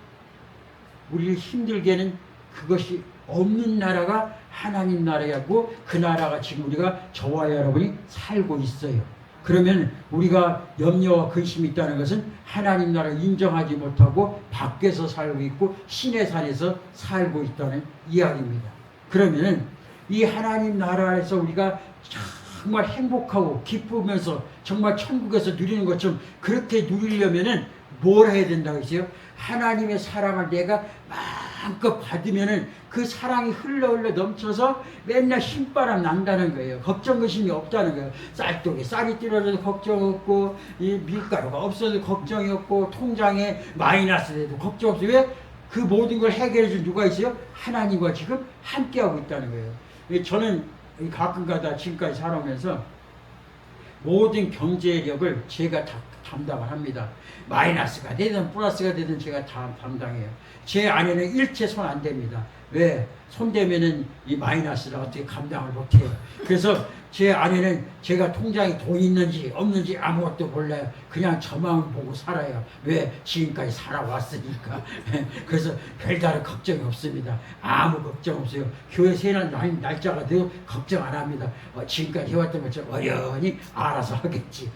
우리를 힘들게는 그것이 없는 나라가 하나님 나라고, 그 나라가 지금 우리가 저와 여러분이 살고 있어요. 그러면 우리가 염려와 근심이 있다는 것은 하나님 나라를 인정하지 못하고 밖에서 살고 있고 신의 산에서 살고 있다는 이야기입니다. 그러면 이 하나님 나라에서 우리가 정말 행복하고 기쁘면서 정말 천국에서 누리는 것처럼 그렇게 누리려면은 뭘 해야 된다고 했어요? 하나님의 사랑을 내가 마음껏 받으면은 그 사랑이 흘러 넘쳐서 맨날 신바람 난다는 거예요. 걱정 근심이 없다는 거예요. 쌀떡에 쌀이 떨어져도 걱정 없고, 이 밀가루가 없어도 걱정이 없고, 통장에 마이너스 돼도 걱정 없어요. 왜? 그 모든 걸 해결해 준 누가 있어요? 하나님과 지금 함께하고 있다는 거예요. 저는 가끔가다 지금까지 살아오면서 모든 경제력을 제가 다 담당을 합니다. 마이너스가 되든 플러스가 되든 제가 다 담당해요. 제 안에는 일체 손 안 댑니다. 왜? 손대면은 이 마이너스를 어떻게 감당을 못해요. 그래서 제 안에는 제가 통장에 돈이 있는지 없는지 아무것도 몰라요. 그냥 저만 보고 살아요. 왜? 지금까지 살아왔으니까. 그래서 별다른 걱정이 없습니다. 아무 걱정 없어요. 교회 세날 날짜가 돼도 걱정 안 합니다. 지금까지 해왔던 것처럼 어련히 알아서 하겠지.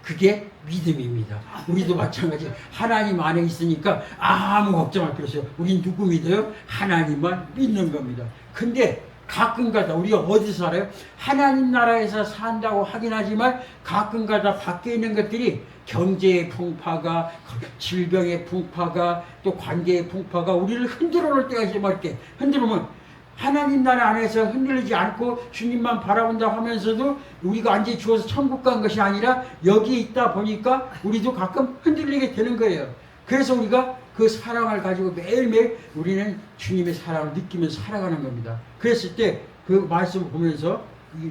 그게 믿음입니다. 우리도 마찬가지. 하나님 안에 있으니까 아무 걱정할 필요 없어요. 우린 누구 믿어요? 하나님만 믿는 겁니다. 근데 가끔가다 우리가 어디서 살아요? 하나님 나라에서 산다고 하긴 하지만 가끔가다 밖에 있는 것들이 경제의 풍파가, 질병의 풍파가, 또 관계의 풍파가 우리를 흔들어 놓을 때가 있어요. 이렇게 흔들으면 하나님 나라 안에서 흔들리지 않고 주님만 바라본다고 하면서도 우리가 완전히 죽어서 천국 간 것이 아니라 여기 있다 보니까 우리도 가끔 흔들리게 되는 거예요. 그래서 우리가 그 사랑을 가지고 매일매일 우리는 주님의 사랑을 느끼면서 살아가는 겁니다. 그랬을 때 그 말씀을 보면서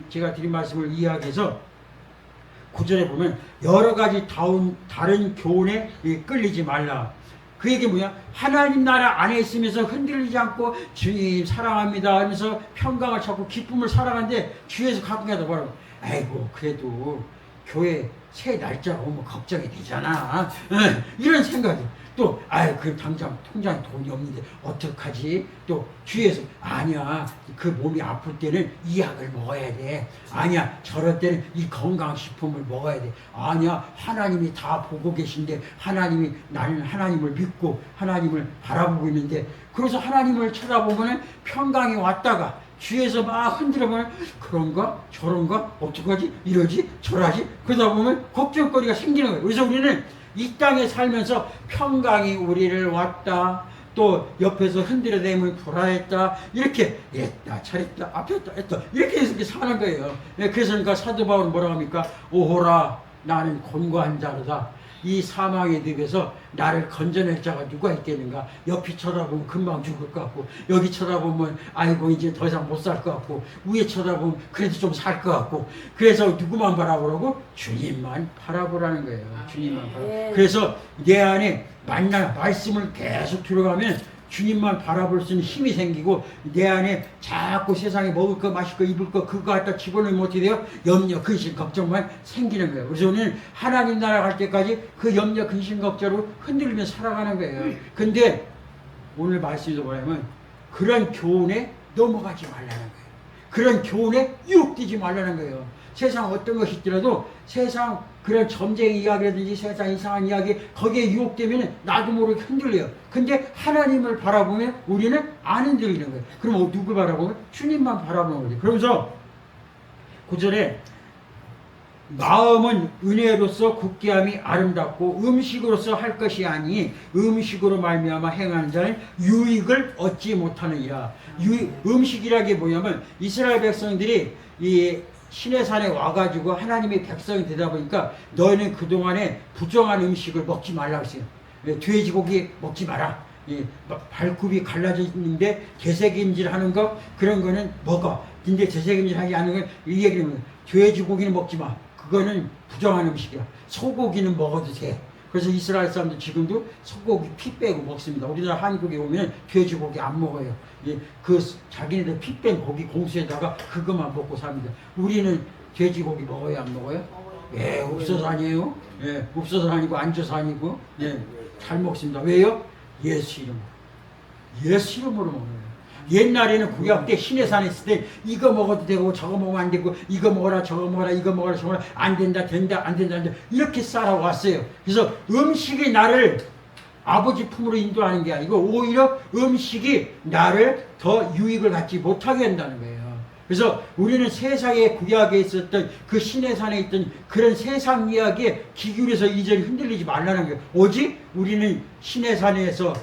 제가 드린 말씀을 이해하기 위해서 9절에 보면 여러 가지 다른 교훈에 끌리지 말라. 그 얘기 뭐냐? 하나님 나라 안에 있으면서 흔들리지 않고 주님 사랑합니다 하면서 평강을 찾고 기쁨을 살아가는데 주위에서 가끔가다 뭐라고? 아이고 그래도 교회 새 날짜가 오면 걱정이 되잖아. 이런 생각이. 또 그 당장 통장에 돈이 없는데 어떡하지? 또 주위에서 아니야 그 몸이 아플 때는 이 약을 먹어야 돼. 아니야 저럴 때는 이 건강식품을 먹어야 돼. 아니야 하나님이 다 보고 계신데 나는 하나님을 믿고 하나님을 바라보고 있는데, 그래서 하나님을 쳐다보면 평강이 왔다가 주위에서 막 흔들어보면 그런가 저런가 어떡하지 이러지 저러지 그러다 보면 걱정거리가 생기는 거예요. 그래서 우리는 이 땅에 살면서 평강이 우리를 왔다, 또 옆에서 흔들어대면 불안했다, 이렇게 했다 차렸다 앞했다 했다 이렇게 해서 사는 거예요. 그래서 그러니까 사도 바울은 뭐라고 합니까? 오호라 나는 곤고한 자로다. 이 사망의 늪에서 나를 건져낼 자가 누가 있겠는가? 옆이 쳐다보면 금방 죽을 것 같고, 여기 쳐다보면 아이고 이제 더 이상 못 살 것 같고, 위에 쳐다보면 그래도 좀 살 것 같고, 그래서 누구만 바라보라고? 주님만 바라보라는 거예요. 주님만 바라보. 그래서 내 안에 말씀을 계속 들어가면 주님만 바라볼 수 있는 힘이 생기고, 내 안에 자꾸 세상에 먹을 거 마실 거 입을 거 그거 갖다 집어넣으면 어떻게 돼요? 염려 근심 걱정만 생기는 거예요. 그래서 우리는 하나님 나라 갈 때까지 그 염려 근심 걱정으로 흔들리며 살아가는 거예요. 근데 오늘 말씀에서 뭐냐면 그런 교훈에 넘어가지 말라는 거예요. 그런 교훈에 유혹되지 말라는 거예요. 세상 어떤 것이 있더라도 세상 그런 점쟁이 이야기라든지 세상 이상한 이야기 거기에 유혹되면 나도 모르게 흔들려요. 근데 하나님을 바라보면 우리는 안 흔들리는 거예요. 그럼 누굴 바라보면 주님만 바라보는 거죠. 그러면서 구절에 마음은 은혜로서 굳게 함이 아름답고 음식으로서 할 것이 아니 음식으로 말미암아 행하는 자는 유익을 얻지 못하느니라. 음식이라게 뭐냐면 이스라엘 백성들이 이 시내산에 와가지고 하나님의 백성이 되다 보니까 너희는 그동안에 부정한 음식을 먹지 말라고 했어요. 돼지고기 먹지 마라. 발굽이 갈라져 있는데 개새김질 하는 거 그런 거는 먹어. 근데 제새김질 하지 않는 건 이 얘기는 돼지고기는 먹지 마. 그거는 부정한 음식이야. 소고기는 먹어도 돼. 그래서 이스라엘 사람들 지금도 소고기 피 빼고 먹습니다. 우리나라 한국에 오면 돼지고기 안 먹어요. 그 자기네들 피 뺀 고기 공수에다가 그것만 먹고 삽니다. 우리는 돼지고기 먹어요, 안 먹어요? 예, 없어서 아니에요. 예, 없어서 아니고 앉아서 아니고 예, 잘 먹습니다. 왜요? 예수 이름으로. 예수 이름으로 먹는 거예요. 옛날에는 구약 때 시내산에 있을 때 이거 먹어도 되고 저거 먹으면 안 되고 이거 먹어라 저거 먹어라 이거 먹어라 저거 먹어라 안 된다 된다 안 된다 안 된다 이렇게 살아왔어요. 그래서 음식이 나를 아버지 품으로 인도하는 게 아니고 오히려 음식이 나를 더 유익을 갖지 못하게 한다는 거예요. 그래서 우리는 세상의 구약에 있었던 그 시내산에 있던 그런 세상 이야기에 기울여서 이전에 흔들리지 말라는 거예요. 오직 우리는 시내산에서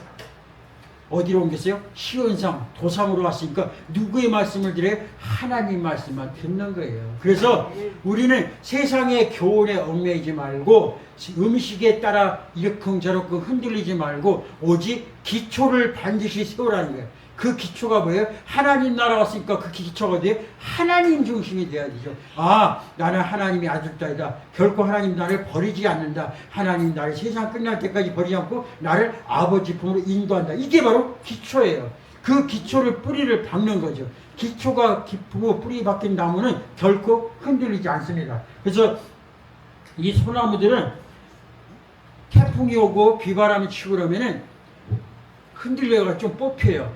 어디로 옮겼어요? 시온상, 도상으로 왔으니까 누구의 말씀을 들어요? 하나님 말씀만 듣는 거예요. 그래서 우리는 세상의 교훈에 얽매이지 말고 음식에 따라 이러쿵저러쿵 흔들리지 말고 오직 기초를 반드시 세우라는 거예요. 그 기초가 뭐예요? 하나님 나라 왔으니까 그 기초가 돼요? 하나님 중심이 돼야 되죠. 아, 나는 하나님의 아들딸이다. 결코 하나님 나를 버리지 않는다. 하나님 나를 세상 끝날 때까지 버리지 않고 나를 아버지 품으로 인도한다. 이게 바로 기초예요. 그 기초를 뿌리를 박는 거죠. 기초가 깊고 뿌리 박힌 나무는 결코 흔들리지 않습니다. 그래서 이 소나무들은 태풍이 오고 비바람이 치고 그러면은 흔들려가 좀 뽑혀요.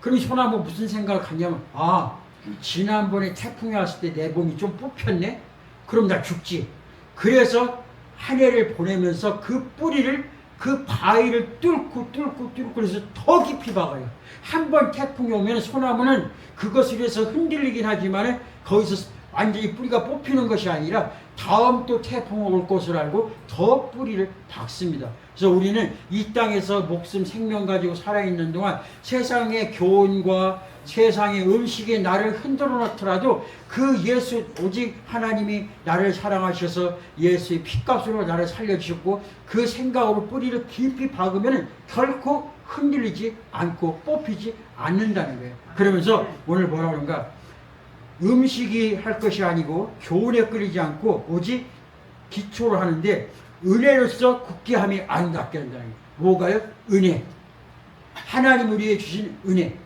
그럼 소나무 무슨 생각을 하냐면 아 지난번에 태풍이 왔을 때 내 몸이 좀 뽑혔네? 그럼 나 죽지. 그래서 한 해를 보내면서 그 뿌리를 그 바위를 뚫고 그래서 더 깊이 박아요. 한 번 태풍이 오면 소나무는 그것을 위해서 흔들리긴 하지만 거기서 완전히 뿌리가 뽑히는 것이 아니라 다음 또 태풍이 올 것을 알고 더 뿌리를 박습니다. 그래서 우리는 이 땅에서 목숨 생명 가지고 살아있는 동안 세상의 교훈과 세상의 음식이 나를 흔들어 놓더라도 그 예수 오직 하나님이 나를 사랑하셔서 예수의 피값으로 나를 살려주셨고 그 생각으로 뿌리를 깊이 박으면 결코 흔들리지 않고 뽑히지 않는다는 거예요. 그러면서 오늘 뭐라 그런가? 음식이 할 것이 아니고 교훈에 끌리지 않고 오직 기초로 하는데 은혜로서 굳게 함이 아름답게 한다는 거예요. 뭐가요? 은혜. 하나님 우리에게 주신 은혜.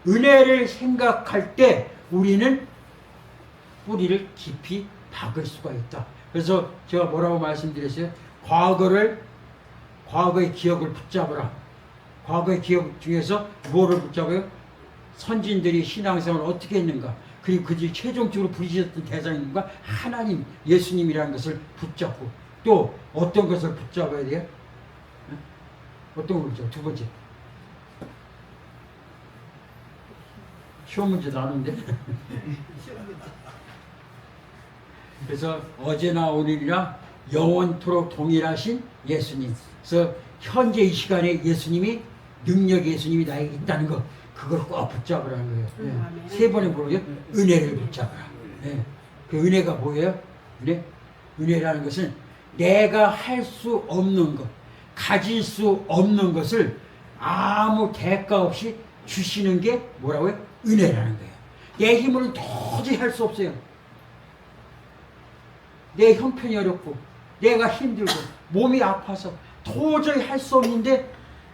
은혜를 생각할 때 우리는 뿌리를 깊이 박을 수가 있다. 그래서 제가 뭐라고 말씀드렸어요? 과거의 기억을 붙잡으라. 과거의 기억 중에서 뭐를 붙잡아요? 선진들이 신앙생활을 어떻게 했는가? 그리고 그들이 최종적으로 부르셨던 대상인가? 하나님, 예수님이라는 것을 붙잡고 또 어떤 것을 붙잡아야 돼요? 어떤 거죠? 두 번째. 쉬운 문제 나누는데. 그래서 어제나 오늘이나 영원토록 동일하신 예수님. 그래서 현재 이 시간에 예수님이 능력의 예수님이 나에게 있다는 것. 그걸 꼭 붙잡으라는 거예요. 네. 세 번에 뭐예요? 은혜를 붙잡으라. 네. 그 은혜가 뭐예요? 은혜라는 것은 내가 할 수 없는 것, 가질 수 없는 것을 아무 대가 없이 주시는 게 뭐라고요? 은혜라는 거예요. 내 힘으로는 도저히 할 수 없어요. 내 형편이 어렵고 내가 힘들고 몸이 아파서 도저히 할 수 없는데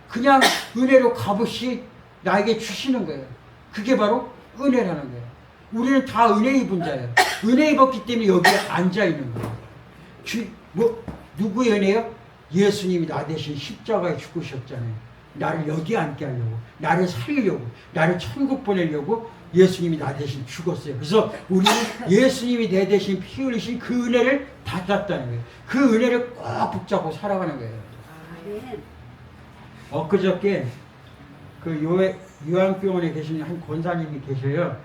그냥 은혜로 값없이 나에게 주시는 거예요. 그게 바로 은혜라는 거예요. 우리는 다 은혜 입은 자예요. 은혜 입었기 때문에 여기에 앉아 있는 거예요. 누구의 은혜요? 예수님이 나 대신 십자가에 죽으셨잖아요. 나를 여기 앉게 하려고, 나를 살리려고, 나를 천국 보내려고 예수님이 나 대신 죽었어요. 그래서 우리는 예수님이 내 대신 피 흘리신 그 은혜를 받았다는 거예요. 그 은혜를 꼭 붙잡고 살아가는 거예요. 엊그저께 그 요양병원에 계신 한 권사님이 계셔요.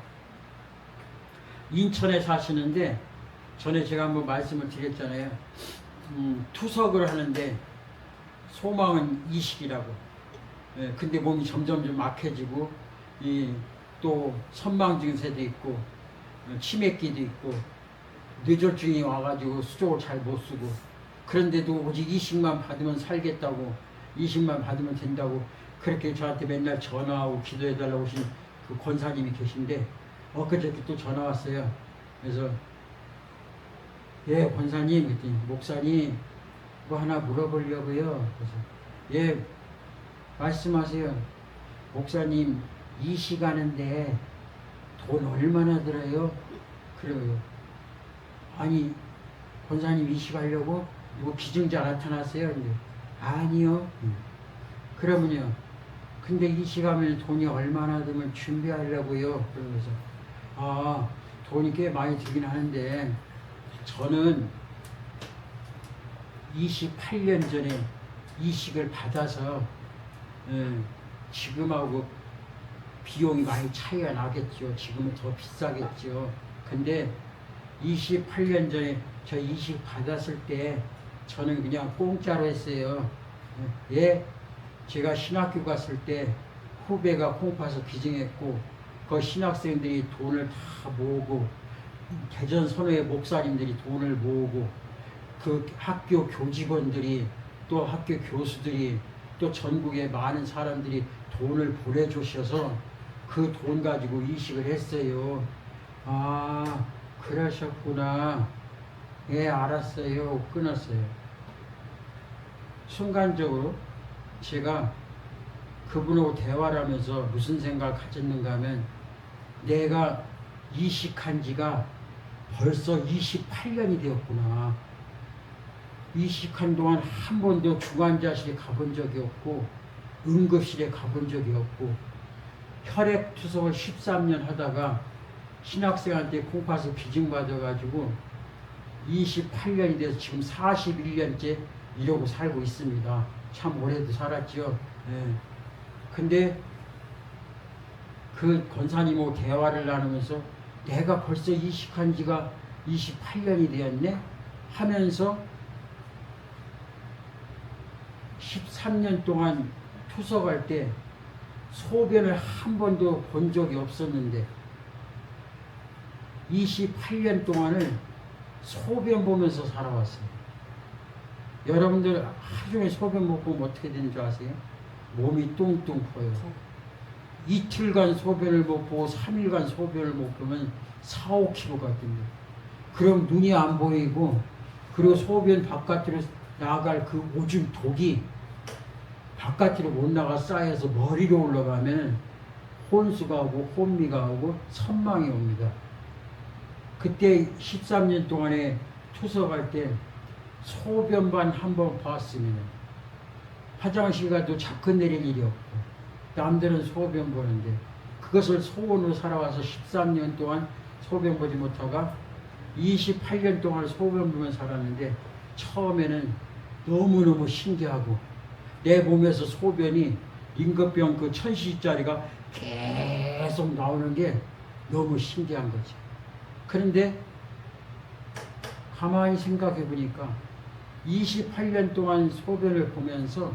인천에 사시는데 전에 제가 한번 말씀을 드렸잖아요. 투석을 하는데 소망은 이식이라고. 예, 근데 몸이 점점 좀 악해지고 또 선망 증세도 있고 치매기도 있고 뇌졸중이 와가지고 수족을 잘 못 쓰고 그런데도 오직 이식만 받으면 살겠다고 이식만 받으면 된다고 그렇게 저한테 맨날 전화하고 기도해달라고 오신 그 권사님이 계신데 엊그저께 또 전화 왔어요. 그래서 예 권사님 그랬더니 목사님 뭐 하나 물어보려고요. 그래서 예 말씀하세요. 목사님 이식하는데 돈 얼마나 들어요? 그래요. 아니 권사님 이식하려고 누구 기증자 나타났어요? 근데 아니요. 그러면요. 근데 이식하면 돈이 얼마나 들면 준비하려고요? 그러면서 아 돈이 꽤 많이 들긴 하는데 저는 28년 전에 이식을 받아서 지금하고 비용이 많이 차이가 나겠죠. 지금은 더 비싸겠죠. 근데 28년 전에 저 이식 받았을 때 저는 그냥 공짜로 했어요. 예, 제가 신학교 갔을 때 후배가 콩파서 기증했고 그 신학생들이 돈을 다 모으고 대전 선교회 목사님들이 돈을 모으고 그 학교 교직원들이 또 학교 교수들이 또 전국의 많은 사람들이 돈을 보내주셔서 그 돈 가지고 이식을 했어요. 아 그러셨구나. 예 알았어요. 끊었어요. 순간적으로 제가 그분하고 대화를 하면서 무슨 생각을 가졌는가 하면 내가 이식한 지가 벌써 28년이 되었구나. 이식한 동안 한 번도 중환자실에 가본 적이 없고 응급실에 가본 적이 없고 혈액 투석을 13년 하다가 신학생한테 콩팥을 기증받아가지고 28년이 돼서 지금 41년째 이러고 살고 있습니다. 참 오래도 살았죠. 예. 근데 그 권사님하고 대화를 나누면서 내가 벌써 이식한 지가 28년이 되었네 하면서 13년 동안 투석할 때 소변을 한 번도 본 적이 없었는데 28년 동안을 소변 보면서 살아왔어요. 여러분들 하루 종일 소변 못 보면 어떻게 되는 줄 아세요? 몸이 뚱뚱 커요. 이틀간 소변을 못 보고 3일간 소변을 못 보면 4, 5kg가 됩니다. 그럼 눈이 안 보이고 그리고 소변 바깥으로 나갈 그 오줌 독이 바깥으로 못 나가 쌓여서 머리로 올라가면 혼수가 오고 혼미가 오고 선망이 옵니다. 그때 13년 동안에 투석할 때 소변만 한 번 봤으면 화장실 가도 자꾸 내릴 일이 없고 남들은 소변 보는데 그것을 소원으로 살아와서 13년 동안 소변 보지 못하가 28년 동안 소변 보면 살았는데 처음에는 너무너무 신기하고 내 몸에서 소변이 임급병 그 1000cc짜리가 계속 나오는 게 너무 신기한 거지. 그런데 가만히 생각해 보니까 28년 동안 소변을 보면서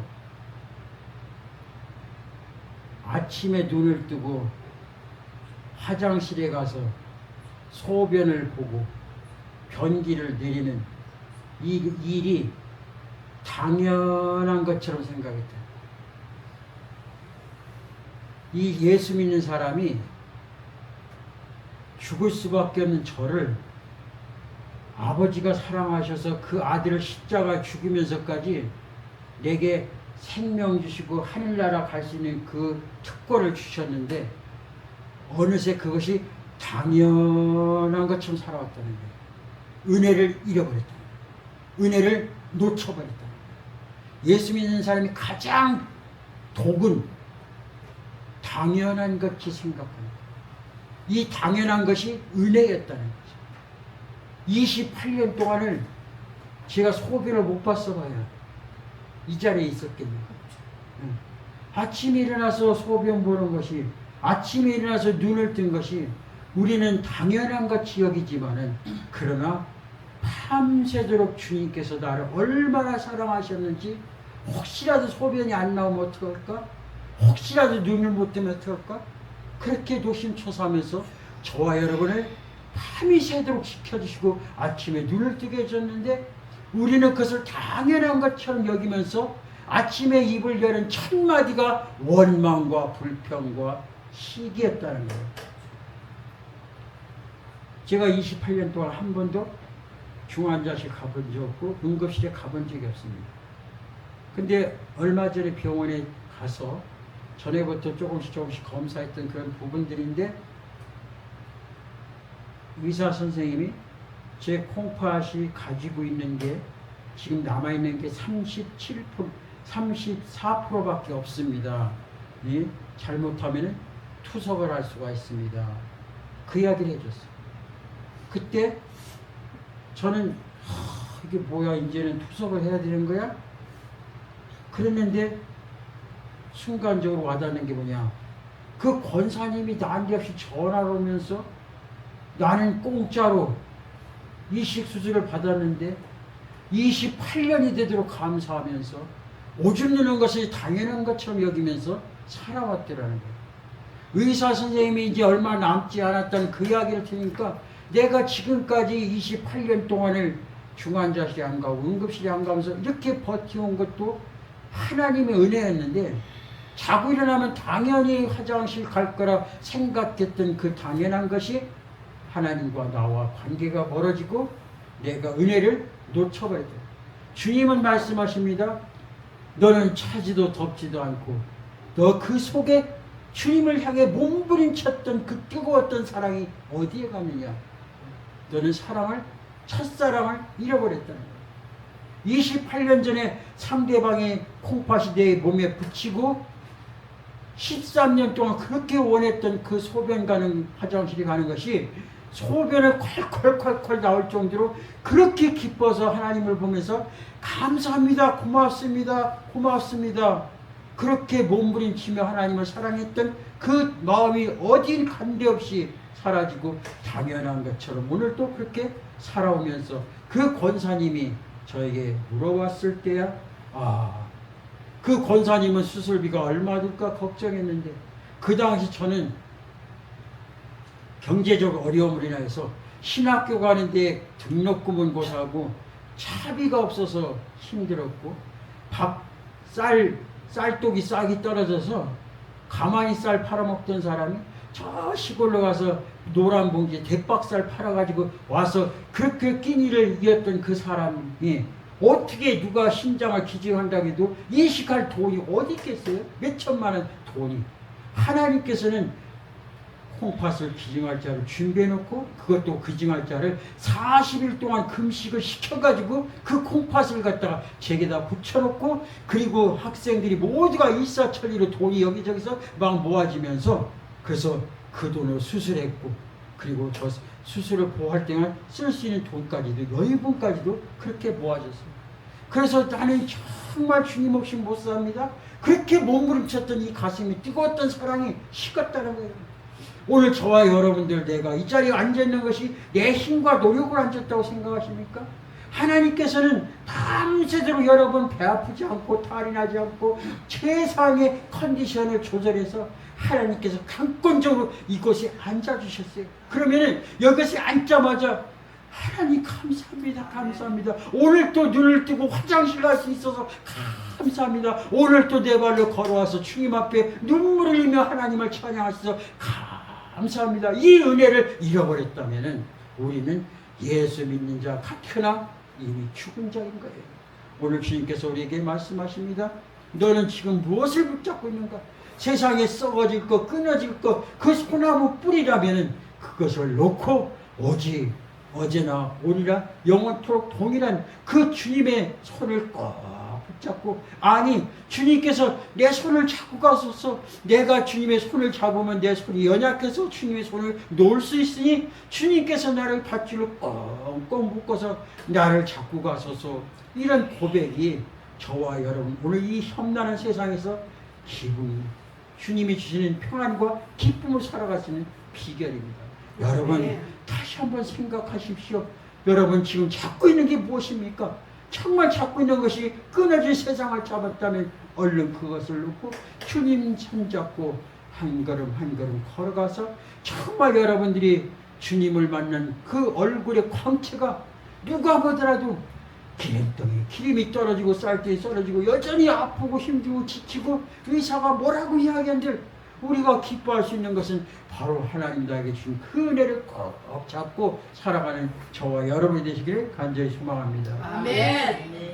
아침에 눈을 뜨고 화장실에 가서 소변을 보고 변기를 내리는 이 일이 당연한 것처럼 생각했다. 이 예수 믿는 사람이 죽을 수밖에 없는 저를 아버지가 사랑하셔서 그 아들을 십자가 죽이면서까지 내게 생명 주시고 하늘나라 갈 수 있는 그 특권을 주셨는데 어느새 그것이 당연한 것처럼 살아왔다는 거예요. 은혜를 잃어버렸다. 은혜를 놓쳐버렸다. 예수 믿는 사람이 가장 독은 당연한 것이 생각합니다. 이 당연한 것이 은혜였다는 거죠. 28년 동안을 제가 소변을 못 봤어 봐야 이 자리에 있었겠네요. 아침에 일어나서 소변 보는 것이, 아침에 일어나서 눈을 뜬 것이 우리는 당연한 같이 여기지만은, 그러나 밤새도록 주님께서 나를 얼마나 사랑하셨는지, 혹시라도 소변이 안 나오면 어떡할까? 혹시라도 눈을 못 뜨면 어떡할까? 그렇게 노심초사하면서 저와 여러분을 밤이 새도록 지켜주시고 아침에 눈을 뜨게 해줬는데, 우리는 그것을 당연한 것처럼 여기면서 아침에 입을 여는 첫 마디가 원망과 불평과 시기였다는 거예요. 제가 28년 동안 한 번도 중환자실 가본 적 없고 응급실에 가본 적이 없습니다. 근데 얼마 전에 병원에 가서 전에부터 조금씩 검사했던 그런 부분들인데, 의사 선생님이 제 콩팥이 가지고 있는 게 지금 남아있는 게 37%, 34%밖에 없습니다. 예? 잘못하면 투석을 할 수가 있습니다. 그 이야기를 해줬어요. 그때 저는 이게 뭐야, 이제는 투석을 해야 되는 거야? 그랬는데 순간적으로 와닿는 게 뭐냐, 그 권사님이 난데없이 전화를 오면서 나는 공짜로 이식 수술을 받았는데 28년이 되도록 감사하면서 오줌 누는 것이 당연한 것처럼 여기면서 살아왔더라는 거예요. 의사 선생님이 이제 얼마 남지 않았다는 그 이야기를 들으니까 내가 지금까지 28년 동안을 중환자실에 안 가고 응급실에 안 가면서 이렇게 버텨온 것도 하나님의 은혜였는데, 자고 일어나면 당연히 화장실 갈 거라 생각했던 그 당연한 것이 하나님과 나와 관계가 멀어지고 내가 은혜를 놓쳐버렸다. 주님은 말씀하십니다. 너는 차지도 덥지도 않고, 너 그 속에 주님을 향해 몸부림쳤던 그 뜨거웠던 사랑이 어디에 갔느냐? 너는 첫사랑을 잃어버렸다는 거야. 28년 전에 상대방의 콩팥이 내 몸에 붙이고 13년 동안 그렇게 원했던 그 소변 가는 화장실에 가는 것이 소변을 콸콸콸콸 나올 정도로 그렇게 기뻐서 하나님을 보면서 감사합니다, 고맙습니다, 고맙습니다, 그렇게 몸부림치며 하나님을 사랑했던 그 마음이 어딜 간데없이 사라지고 당연한 것처럼 오늘 또 그렇게 살아오면서 그 권사님이 저에게 물어봤을 때야, 그 권사님은 수술비가 얼마 들까 걱정했는데, 그 당시 저는 경제적 어려움을 인해서 신학교 가는데 등록금은 고사하고 차비가 없어서 힘들었고, 쌀독이 싹이 떨어져서 가만히 쌀 팔아먹던 사람이 저 시골로 가서 노란 봉지에 대박쌀 팔아가지고 와서 그렇게 끼니를 이었던 그 사람이 어떻게 누가 심장을 기증한다고 해도 이식할 돈이 어디 있겠어요? 몇 천만 원 돈이. 하나님께서는 콩팥을 기증할 자를 준비해놓고, 그것도 기증할 자를 40일 동안 금식을 시켜가지고 그 콩팥을 갖다가 제게다 붙여놓고, 그리고 학생들이 모두가 일사천리로 돈이 여기저기서 막 모아지면서, 그래서 그 돈을 수술했고, 그리고 저 수술을 보호할 때만 쓸 수 있는 돈까지도, 여유분까지도 그렇게 모아졌어요. 그래서 나는 정말 주님 없이 못 삽니다. 그렇게 몸부림쳤던 이 가슴이 뜨거웠던 사랑이 식었다는 거예요. 오늘 저와 여러분들, 내가 이 자리에 앉아있는 것이 내 힘과 노력을 앉았다고 생각하십니까? 하나님께서는 밤새도록 여러분 배 아프지 않고 탈이 나지 않고 최상의 컨디션을 조절해서 하나님께서 강권적으로 이곳에 앉아주셨어요. 그러면은 여기서 앉자마자 하나님 감사합니다, 감사합니다. 오늘 또 눈을 뜨고 화장실 갈 수 있어서 감사합니다. 오늘 또 내 발로 걸어와서 주님 앞에 눈물을 흘리며 하나님을 찬양하셔서 감사합니다. 이 은혜를 잃어버렸다면 우리는 예수 믿는 자 같으나 이미 죽은 자인 거예요. 오늘 주님께서 우리에게 말씀하십니다. 너는 지금 무엇을 붙잡고 있는가? 세상에 썩어질 것, 끊어질 것, 그 소나무 뿌리라면 그것을 놓고 오직 어제나 오리라 영원토록 동일한 그 주님의 손을 꼭 붙잡고, 아니 주님께서 내 손을 잡고 가소서. 내가 주님의 손을 잡으면 내 손이 연약해서 주님의 손을 놓을 수 있으니 주님께서 나를 밧줄로 꽁꽁 묶어서 나를 잡고 가소서. 이런 고백이 저와 여러분 오늘 이 험난한 세상에서 기쁨이, 주님이 주시는 평안과 기쁨을 살아갈 수 있는 비결입니다. 여러분 다시 한번 생각하십시오. 여러분 지금 잡고 있는 게 무엇입니까? 정말 잡고 있는 것이 끊어진 세상을 잡았다면 얼른 그것을 놓고 주님 손잡고 한 걸음 한 걸음 걸어가서 정말 여러분들이 주님을 만난 그 얼굴의 광채가 누가 보더라도 기름덩이, 기름이 떨어지고 쌀들이 떨어지고 여전히 아프고 힘들고 지치고 의사가 뭐라고 이야기한들 우리가 기뻐할 수 있는 것은 바로 하나님 나에게 주신 그 은혜를 꼭 잡고 살아가는 저와 여러분이 되시기를 간절히 소망합니다. 아멘.